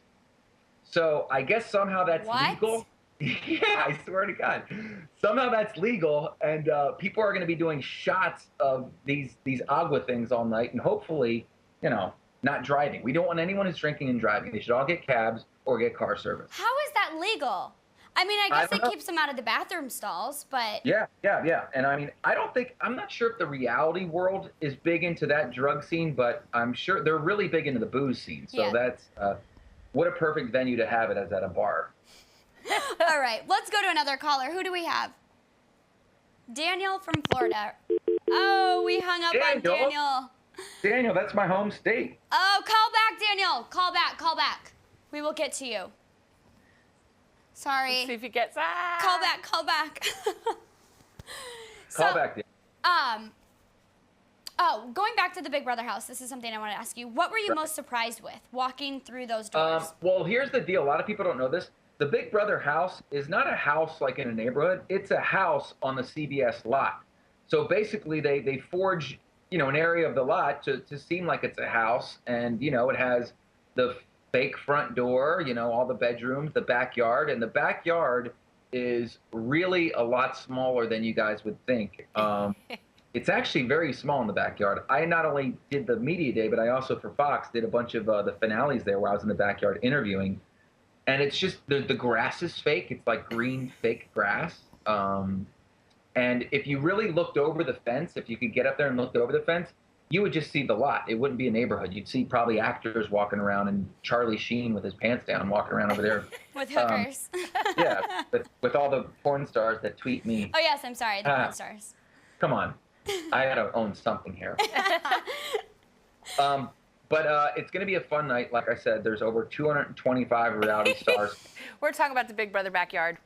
[SPEAKER 3] So I guess somehow that's legal. Yeah, I swear to God. Somehow that's legal, and people are going to be doing shots of these agua things all night, and hopefully, not driving. We don't want anyone who's drinking and driving. They should all get cabs or get car service.
[SPEAKER 1] How is that legal? I mean, I guess it keeps them out of the bathroom stalls, but... Yeah.
[SPEAKER 3] And I mean, I'm not sure if the reality world is big into that drug scene, but I'm sure they're really big into the booze scene. So that's, what a perfect venue to have it as at a bar.
[SPEAKER 1] All right, let's go to another caller. Who do we have? Daniel from Florida. Oh, we hung up on Daniel.
[SPEAKER 3] Daniel, that's my home state.
[SPEAKER 1] Oh, call back, Daniel. Call back, call back. We will get to you. Sorry.
[SPEAKER 2] Let's see if he gets.
[SPEAKER 1] Call back, call back.
[SPEAKER 3] Call back, Daniel.
[SPEAKER 1] Oh, going back to the Big Brother house, this is something I want to ask you. What were you most surprised with walking through those doors?
[SPEAKER 3] Well, here's the deal. A lot of people don't know this. The Big Brother house is not a house like in a neighborhood. It's a house on the CBS lot. So basically, they forge, an area of the lot to seem like it's a house. And, it has the fake front door, all the bedrooms, the backyard. And the backyard is really a lot smaller than you guys would think. It's actually very small in the backyard. I not only did the media day, but I also, for Fox, did a bunch of the finales there where I was in the backyard interviewing. And it's just, the grass is fake. It's like green fake grass. And if you really looked over the fence, if you could get up there and look over the fence, you would just see the lot. It wouldn't be a neighborhood. You'd see probably actors walking around and Charlie Sheen with his pants down walking around over there.
[SPEAKER 1] With hookers.
[SPEAKER 3] Yeah, with all the porn stars that tweet me.
[SPEAKER 1] Oh, yes, I'm sorry, the porn stars.
[SPEAKER 3] Come on. I gotta own something here. But it's going to be a fun night. Like I said, there's over 225 reality stars.
[SPEAKER 2] We're talking about the Big Brother backyard.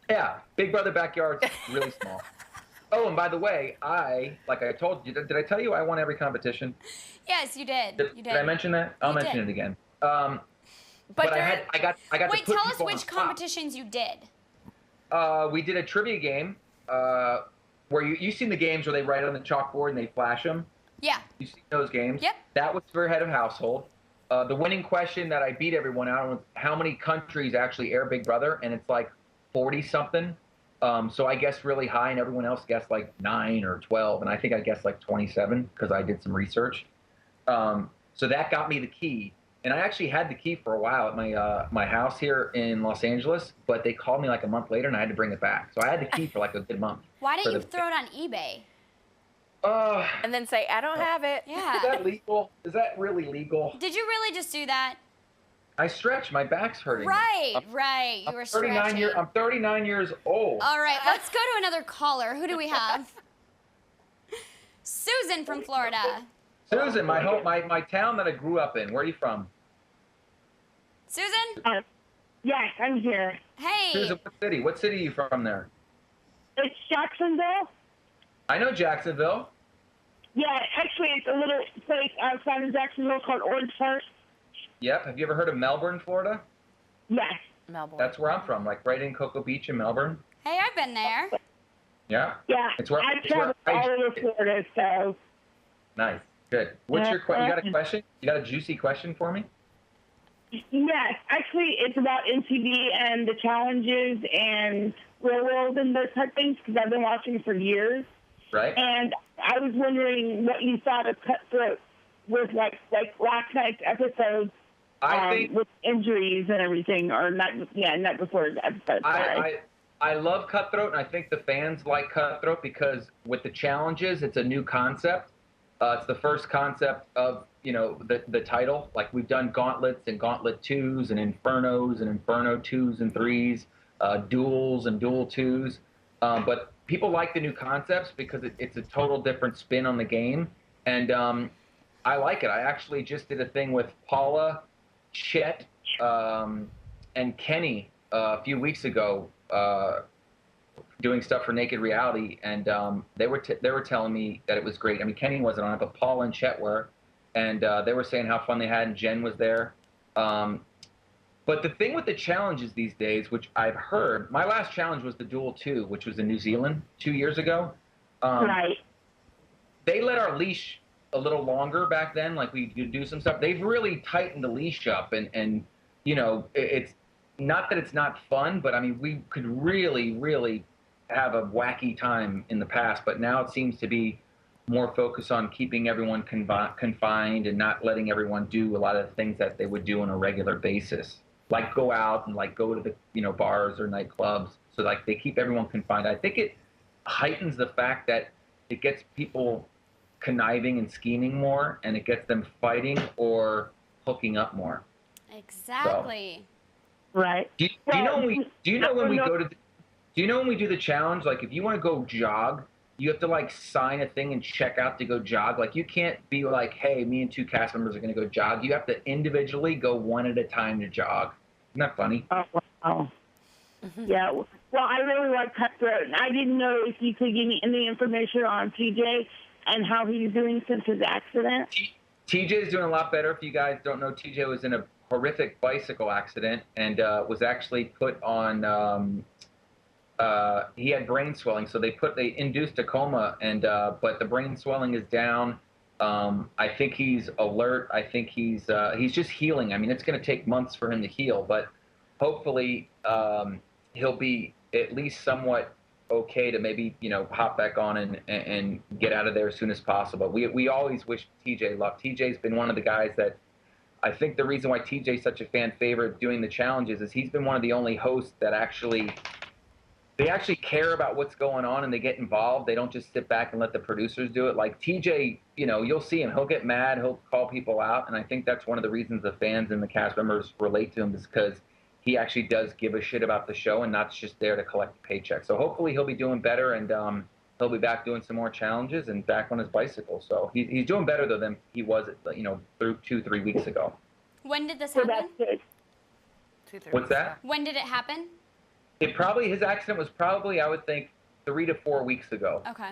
[SPEAKER 3] Yeah, Big Brother backyard's really small. Oh, and by the way, like I told you, did I tell you I won every competition?
[SPEAKER 1] Yes, you did.
[SPEAKER 3] Did I mention that? I'll mention it again. But I got
[SPEAKER 1] Wait,
[SPEAKER 3] to put
[SPEAKER 1] tell us
[SPEAKER 3] people
[SPEAKER 1] which
[SPEAKER 3] on top.
[SPEAKER 1] competitions you did.
[SPEAKER 3] We did a trivia game where you've seen the games where they write on the chalkboard and they flash them.
[SPEAKER 1] Yeah.
[SPEAKER 3] You see those games?
[SPEAKER 1] Yep.
[SPEAKER 3] That was for head of household. The winning question that I beat everyone out on was how many countries actually air Big Brother, and it's like 40-something. So I guessed really high, and everyone else guessed like 9 or 12, and I think I guessed like 27 because I did some research. So that got me the key, and I actually had the key for a while at my house here in Los Angeles, but they called me like a month later, and I had to bring it back. So I had the key for like a good month.
[SPEAKER 1] Why didn't you throw it on eBay?
[SPEAKER 2] And then say, I don't have it.
[SPEAKER 1] Yeah.
[SPEAKER 3] Is that legal? Is that really legal?
[SPEAKER 1] Did you really just do that?
[SPEAKER 3] I stretched. My back's hurting.
[SPEAKER 1] Right. You were stretching.
[SPEAKER 3] I'm 39 years old.
[SPEAKER 1] All right, let's go to another caller. Who do we have? Susan from Florida.
[SPEAKER 3] Susan, my town that I grew up in. Where are you from?
[SPEAKER 1] Susan?
[SPEAKER 6] Yes, I'm here.
[SPEAKER 1] Hey.
[SPEAKER 3] Susan, what city? What city are you from there?
[SPEAKER 6] It's Jacksonville.
[SPEAKER 3] I know Jacksonville.
[SPEAKER 6] Yeah, actually, it's a little place outside of Jacksonville called Orange Park.
[SPEAKER 3] Yep. Have you ever heard of Melbourne, Florida?
[SPEAKER 6] Yes.
[SPEAKER 2] Melbourne.
[SPEAKER 3] That's where I'm from, like right in Cocoa Beach in Melbourne.
[SPEAKER 1] Hey, I've been there.
[SPEAKER 3] Yeah.
[SPEAKER 6] Yeah.
[SPEAKER 3] It's where
[SPEAKER 6] I've traveled all over Florida, so.
[SPEAKER 3] Nice. Good. What's your question? You got a question? You got a juicy question for me?
[SPEAKER 6] Yes, actually, it's about MTV and the challenges and Real World and those type things because I've been watching for years.
[SPEAKER 3] Right.
[SPEAKER 6] And I was wondering what you thought of Cutthroat with like last night's episode with injuries and everything, or not before the episode. Sorry.
[SPEAKER 3] I love Cutthroat, and I think the fans like Cutthroat because with the challenges, it's a new concept. It's the first concept of the title. Like we've done gauntlets and gauntlet 2s and infernos and inferno 2s and 3s, duels and duel 2s. But people like the new concepts because it's a total different spin on the game. And I like it. I actually just did a thing with Paula, Chet, and Kenny a few weeks ago doing stuff for Naked Reality. And they were telling me that it was great. I mean, Kenny wasn't on it, but Paula and Chet were. And they were saying how fun they had, and Jen was there. But the thing with the challenges these days, which I've heard, my last challenge was the Duel 2, which was in New Zealand 2 years ago.
[SPEAKER 6] Right.
[SPEAKER 3] They let our leash a little longer back then, like we could do some stuff. They've really tightened the leash up, and it's not that it's not fun, but I mean, we could really, really have a wacky time in the past, but now it seems to be more focused on keeping everyone confined and not letting everyone do a lot of the things that they would do on a regular basis, like go out and like go to the bars or nightclubs. So like they keep everyone confined. I think it heightens the fact that it gets people conniving and scheming more, and it gets them fighting or hooking up more.
[SPEAKER 1] Exactly.
[SPEAKER 6] So, right.
[SPEAKER 3] Do you know when we go to Do you know when we do the challenge, like if you want to go jog, you have to like sign a thing and check out to go jog. Like you can't be like, hey, me and 2 cast members are going to go jog. You have to individually go one at a time to jog. Isn't that funny?
[SPEAKER 6] Oh, wow. Yeah. Well, I really like Cutthroat, and I didn't know if you could give me any information on TJ and how he's doing since his accident.
[SPEAKER 3] TJ is doing a lot better. If you guys don't know, TJ was in a horrific bicycle accident and was actually put on. He had brain swelling, so they induced a coma, and but the brain swelling is down. I think he's alert. I think he's just healing. I mean, it's going to take months for him to heal, but hopefully he'll be at least somewhat okay to maybe hop back on and get out of there as soon as possible. We always wish TJ luck. TJ's been one of the guys that I think the reason why TJ's such a fan favorite doing the challenges is he's been one of the only hosts that they actually care about what's going on and they get involved. They don't just sit back and let the producers do it. Like TJ, you'll see him. He'll get mad. He'll call people out. And I think that's one of the reasons the fans and the cast members relate to him is because he actually does give a shit about the show and not just there to collect a paycheck. So hopefully he'll be doing better and he'll be back doing some more challenges and back on his bicycle. So he's doing better though than he was, 2-3 weeks ago.
[SPEAKER 1] When did this happen?
[SPEAKER 6] So that's good.
[SPEAKER 3] What's that?
[SPEAKER 1] When did it happen?
[SPEAKER 3] His accident was probably, I would think, 3 to 4 weeks ago.
[SPEAKER 1] Okay.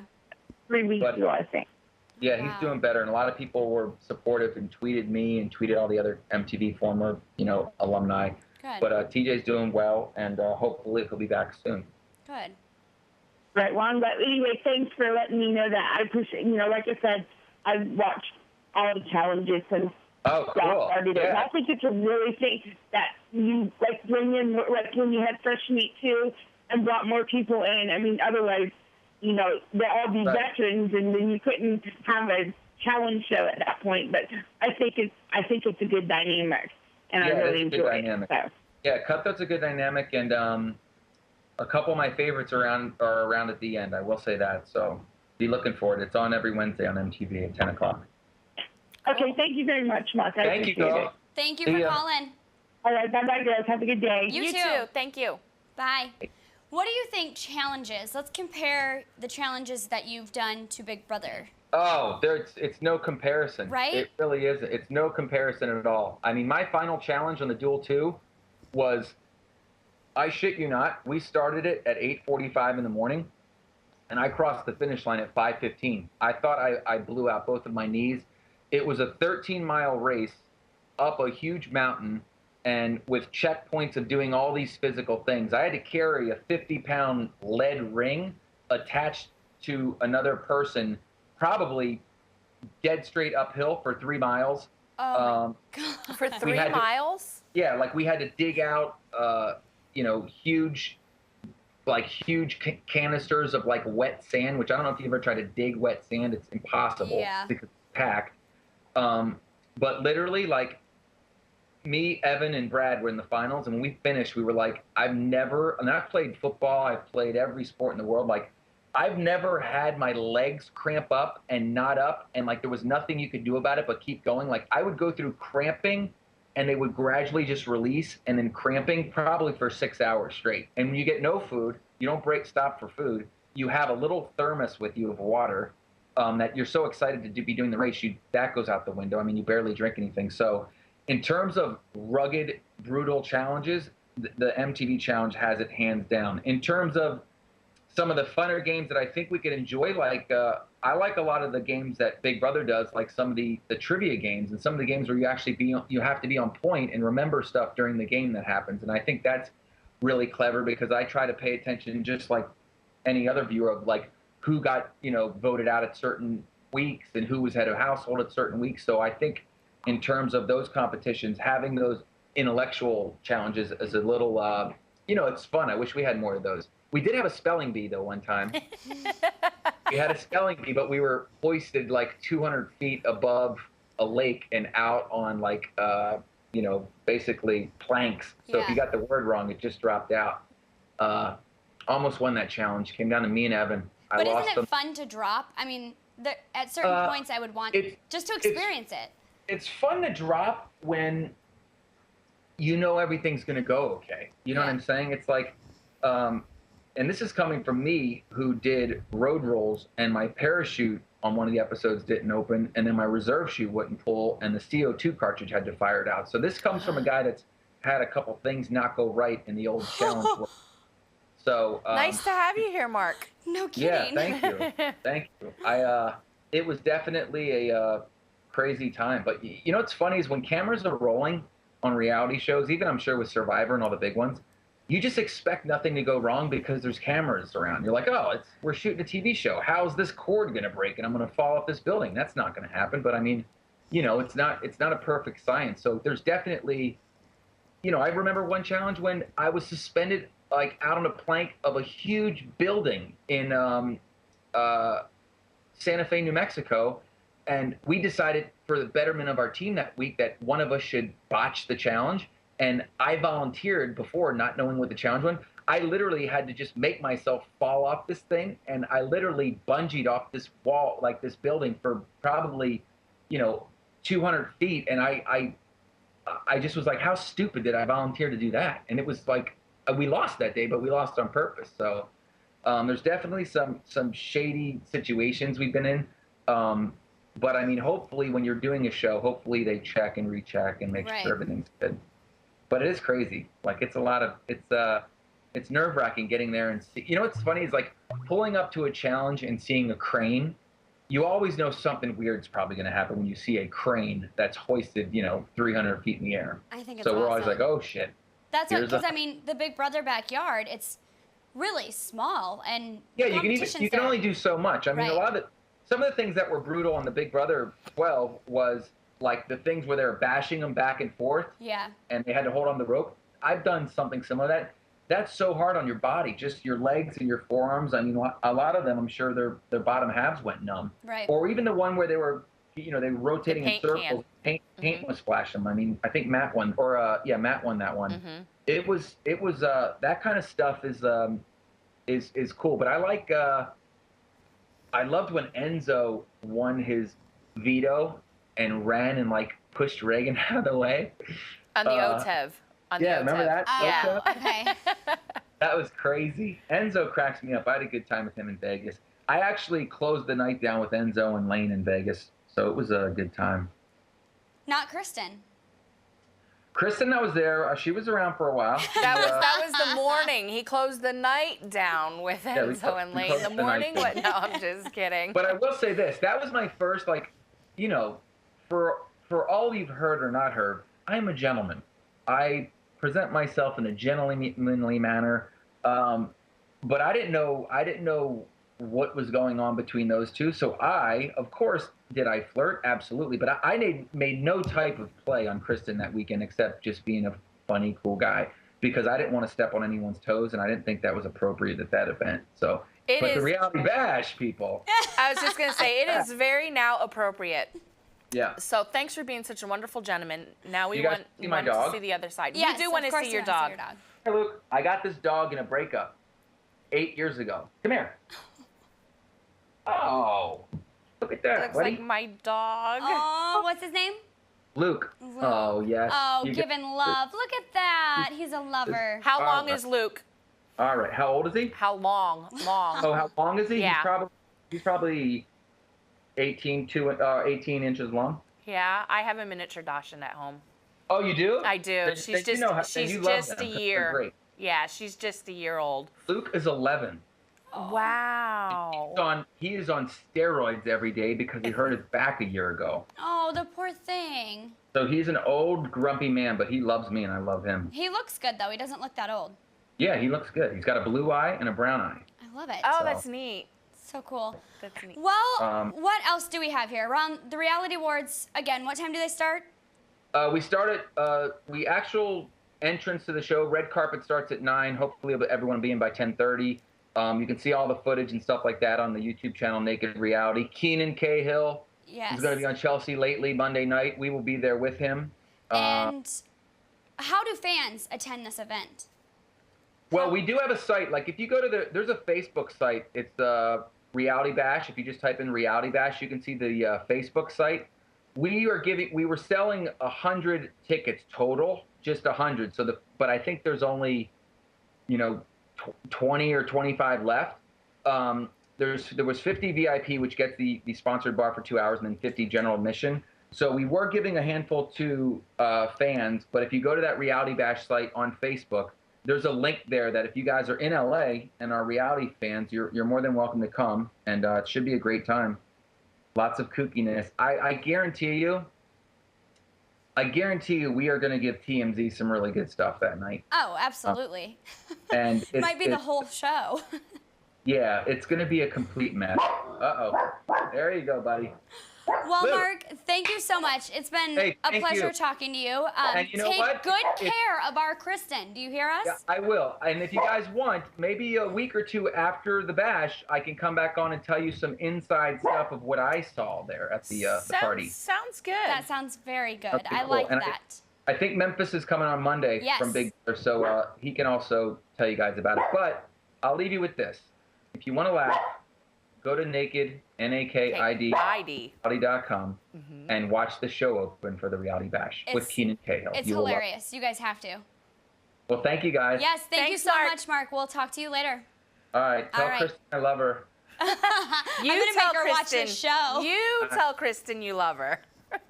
[SPEAKER 6] 3 weeks ago, I think.
[SPEAKER 3] Yeah, he's doing better, and a lot of people were supportive and tweeted me and tweeted all the other MTV former, alumni.
[SPEAKER 1] Good.
[SPEAKER 3] But TJ's doing well, and hopefully he'll be back soon.
[SPEAKER 1] Good.
[SPEAKER 6] Right. Well, anyway, thanks for letting me know that. I appreciate. Like I said, I've watched all the challenges since started it. And I think it's a really thing that you bring in, when you had Fresh Meat too, and brought more people in. I mean, otherwise, they'll all be veterans, and then you couldn't have a challenge show at that point. But I think it's a good dynamic, and I really enjoy it. So.
[SPEAKER 3] Yeah, Cutthroat's a good dynamic, and a couple of my favorites are around at the end. I will say that. So be looking for it. It's on every Wednesday on MTV at 10 o'clock.
[SPEAKER 6] Okay, thank you very much, Mark. I
[SPEAKER 3] Thank you, girl.
[SPEAKER 1] Thank you for calling.
[SPEAKER 6] All right, bye-bye, girls. Have a good day.
[SPEAKER 1] You too.
[SPEAKER 2] Thank you.
[SPEAKER 1] Bye. What do you think challenges? Let's compare the challenges that you've done to Big Brother.
[SPEAKER 3] Oh, it's no comparison.
[SPEAKER 1] Right?
[SPEAKER 3] It really isn't. It's no comparison at all. I mean, my final challenge on the Duel 2 was, I shit you not, we started it at 8:45 in the morning, and I crossed the finish line at 5:15. I thought I blew out both of my knees. It was a 13-mile race up a huge mountain and with checkpoints of doing all these physical things. I had to carry a 50-pound lead ring attached to another person, probably dead straight uphill for 3 miles.
[SPEAKER 1] Oh, my God.
[SPEAKER 2] For 3 miles?
[SPEAKER 3] Yeah, like we had to dig out, huge canisters of like wet sand, which I don't know if you ever tried to dig wet sand. It's impossible because it's packed. But literally, like, me, Evan, and Brad were in the finals, and when we finished, we were like, and I've played football, I've played every sport in the world, like, I've never had my legs cramp up and knot up, and like there was nothing you could do about it but keep going. Like I would go through cramping, and they would gradually just release, and then cramping probably for 6 hours straight. And when you get no food, you don't stop for food. You have a little thermos with you of water that you're so excited to be doing the race, that goes out the window. I mean, you barely drink anything. So in terms of rugged, brutal challenges, the MTV challenge has it hands down. In terms of some of the funner games that I think we could enjoy, like I like a lot of the games that Big Brother does, like some of the trivia games and some of the games where you have to be on point and remember stuff during the game that happens. And I think that's really clever because I try to pay attention just like any other viewer of like who got voted out at certain weeks and who was head of household at certain weeks. So I think in terms of those competitions, having those intellectual challenges is a little it's fun. I wish we had more of those. We did have a spelling bee, though, one time. We had a spelling bee, but we were hoisted like 200 feet above a lake and out on like, basically planks. So if you got the word wrong, it just dropped out. Almost won that challenge. Came down to me and Evan.
[SPEAKER 1] But isn't it fun to drop? I mean, at certain points I would want just to experience it.
[SPEAKER 3] It's fun to drop when everything's going to go okay. You know what I'm saying? It's like... and this is coming from me who did road rolls, and my parachute on one of the episodes didn't open, and then my reserve chute wouldn't pull, and the CO2 cartridge had to fire it out. So this comes from a guy that's had a couple things not go right in the old challenge world. So
[SPEAKER 2] nice to have you here, Mark.
[SPEAKER 1] No kidding.
[SPEAKER 3] Yeah, thank you. Thank you. It was definitely a crazy time. But you know what's funny is when cameras are rolling on reality shows, even I'm sure with Survivor and all the big ones, you just expect nothing to go wrong because there's cameras around. You're like, oh, we're shooting a TV show. How's this cord going to break and I'm going to fall off this building? That's not going to happen. But I mean, you know, it's not a perfect science. So there's definitely, you know, I remember one challenge when I was suspended like out on a plank of a huge building in Santa Fe, New Mexico. And we decided for the betterment of our team that week that one of us should botch the challenge. And I volunteered before, not knowing what the challenge was. I literally had to just make myself fall off this thing. And I literally bungeed off this wall, like this building, for probably, you know, 200 feet. And I just was like, how stupid did I volunteer to do that? And it was like, we lost that day, but we lost on purpose. So there's definitely some shady situations we've been in. But I mean, hopefully when you're doing a show, hopefully they check and recheck and make sure everything's good. But it is crazy. Like it's nerve-wracking getting there and see. You know what's funny is like pulling up to a challenge and seeing a crane. You always know something weird's probably going to happen when you see a crane that's hoisted, you know, 300 feet in the air.
[SPEAKER 1] I think it's
[SPEAKER 3] so we're
[SPEAKER 1] awesome.
[SPEAKER 3] always like, oh shit.
[SPEAKER 1] That's because I mean, the Big Brother backyard, it's really small and
[SPEAKER 3] yeah, you can only do so much. I mean, some of the things that were brutal on the Big Brother 12 was like the things where they were bashing them back and forth.
[SPEAKER 1] Yeah.
[SPEAKER 3] And they had to hold on the rope. I've done something similar to that. That's so hard on your body, just your legs and your forearms. I mean, a lot of them, I'm sure their bottom halves went numb.
[SPEAKER 1] Right.
[SPEAKER 3] Or even the one where they were, you know, they were rotating in circles. Paint was splashing them. I mean, I think Matt won, or Matt won that one.
[SPEAKER 2] Mm-hmm.
[SPEAKER 3] It was that kind of stuff is cool. But I loved when Enzo won his veto and ran and like pushed Reagan out of the way.
[SPEAKER 2] On the OTEV.
[SPEAKER 3] Remember that?
[SPEAKER 2] Yeah.
[SPEAKER 1] Okay.
[SPEAKER 3] That was crazy. Enzo cracks me up. I had a good time with him in Vegas. I actually closed the night down with Enzo and Lane in Vegas, so it was a good time.
[SPEAKER 1] Not Kristen.
[SPEAKER 3] Kristen, I was there. She was around for a while.
[SPEAKER 2] That was the morning. He closed the night down with Enzo and Lane. The morning? What? No, I'm just kidding.
[SPEAKER 3] But I will say this. That was my first, like, you know, for all you've heard or not heard, I am a gentleman. I present myself in a gentlemanly manner. But I didn't know what was going on between those two. So of course, did I flirt? Absolutely. But I made no type of play on Kristen that weekend except just being a funny, cool guy because I didn't want to step on anyone's toes and I didn't think that was appropriate at that event. So, the reality bash, people.
[SPEAKER 2] I was just going to say, it is very now appropriate.
[SPEAKER 3] Yeah.
[SPEAKER 2] So thanks for being such a wonderful gentleman. Now we want to see the other side.
[SPEAKER 1] Yes,
[SPEAKER 2] you do want to see your dog.
[SPEAKER 3] Hey, Luke, I got this dog in a breakup 8 years ago. Come here. Oh, look at that.
[SPEAKER 2] Looks like my dog.
[SPEAKER 1] Oh, what's his name?
[SPEAKER 3] Luke. Oh, yes.
[SPEAKER 1] Oh, giving love. Look at that. He's a lover.
[SPEAKER 2] How long is Luke?
[SPEAKER 3] All right. How old is he?
[SPEAKER 2] How long? Long.
[SPEAKER 3] Oh, how long is he?
[SPEAKER 2] Yeah.
[SPEAKER 3] He's probably 18 inches long.
[SPEAKER 2] Yeah, I have a miniature Dachshund at home.
[SPEAKER 3] Oh, you do?
[SPEAKER 2] I do. She's just a year.
[SPEAKER 3] Great.
[SPEAKER 2] Yeah, she's just a year old.
[SPEAKER 3] Luke is 11.
[SPEAKER 2] Oh. Wow.
[SPEAKER 3] He is on steroids every day because he hurt his back a year ago.
[SPEAKER 1] Oh, the poor thing.
[SPEAKER 3] So he's an old, grumpy man, but he loves me and I love him.
[SPEAKER 1] He looks good, though. He doesn't look that old.
[SPEAKER 3] Yeah, he looks good. He's got a blue eye and a brown eye.
[SPEAKER 1] I love it.
[SPEAKER 2] Oh, that's neat.
[SPEAKER 1] So cool.
[SPEAKER 2] That's neat.
[SPEAKER 1] Well, what else do we have here? Around the reality awards, again, what time do they start?
[SPEAKER 3] We start at, actual entrance to the show, red carpet starts at 9. Hopefully everyone will be in by 10:30. You can see all the footage and stuff like that on the YouTube channel, Naked Reality. Keenan Cahill is going to be on Chelsea lately Monday night. We will be there with him.
[SPEAKER 1] And how do fans attend this event?
[SPEAKER 3] Well, we do have a site. Like if you go to there's a Facebook site. It's Reality Bash. If you just type in Reality Bash, you can see the Facebook site. We were selling 100 tickets total, just 100. But I think there's only, 20 or 25 left. There was 50 VIP, which gets the sponsored bar for 2 hours, and then 50 general admission. So we were giving a handful to fans, but if you go to that Reality Bash site on Facebook, there's a link there that if you guys are in LA and are reality fans, you're more than welcome to come, and it should be a great time. Lots of kookiness. I guarantee you we are going to give TMZ some really good stuff that night.
[SPEAKER 1] Oh, absolutely.
[SPEAKER 3] And
[SPEAKER 1] it might be the whole show.
[SPEAKER 3] Yeah, it's going to be a complete mess. Uh-oh. There you go, buddy.
[SPEAKER 1] Well, Mark, thank you so much. It's been a pleasure talking to you.
[SPEAKER 3] And you know
[SPEAKER 1] take good care of our Kristen. Do you hear us?
[SPEAKER 3] Yeah, I will. And if you guys want, maybe a week or two after the bash, I can come back on and tell you some inside stuff of what I saw there at the party.
[SPEAKER 2] Sounds good.
[SPEAKER 1] That sounds very good.
[SPEAKER 3] Cool.
[SPEAKER 1] I like that.
[SPEAKER 3] I think Memphis is coming on Monday from Big Brother, so he can also tell you guys about it. But I'll leave you with this. If you want to laugh, go to nakid.com and watch the show open for the Reality Bash with Keenan Cahill.
[SPEAKER 1] It's hilarious. You guys have to.
[SPEAKER 3] Well, thank you guys.
[SPEAKER 1] Yes, thank you so much, Mark. We'll talk to you later.
[SPEAKER 3] All right. Tell Kristen I love her.
[SPEAKER 1] I'm going to make her watch this show.
[SPEAKER 2] You tell Kristen you love her.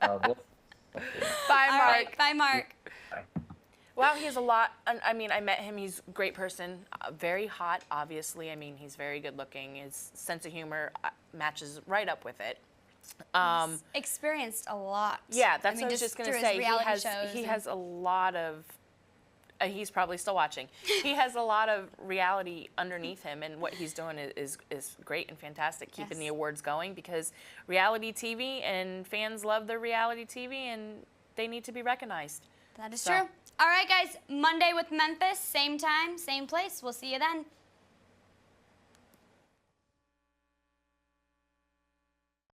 [SPEAKER 1] Bye,
[SPEAKER 2] Bye, Mark.
[SPEAKER 1] Right, bye, Mark.
[SPEAKER 3] Bye.
[SPEAKER 2] Wow, he has a lot. I mean, I met him. He's a great person. Very hot, obviously. I mean, he's very good looking. His sense of humor matches right up with it.
[SPEAKER 1] He's experienced a lot.
[SPEAKER 2] Yeah, that's what I was just going to say. He has a lot of. He's probably still watching. He has a lot of reality underneath him, and what he's doing is great and fantastic, keeping the awards going, because reality TV and fans love their reality TV, and they need to be recognized.
[SPEAKER 1] That is true. All right, guys, Monday with Memphis, same time, same place. We'll see you then.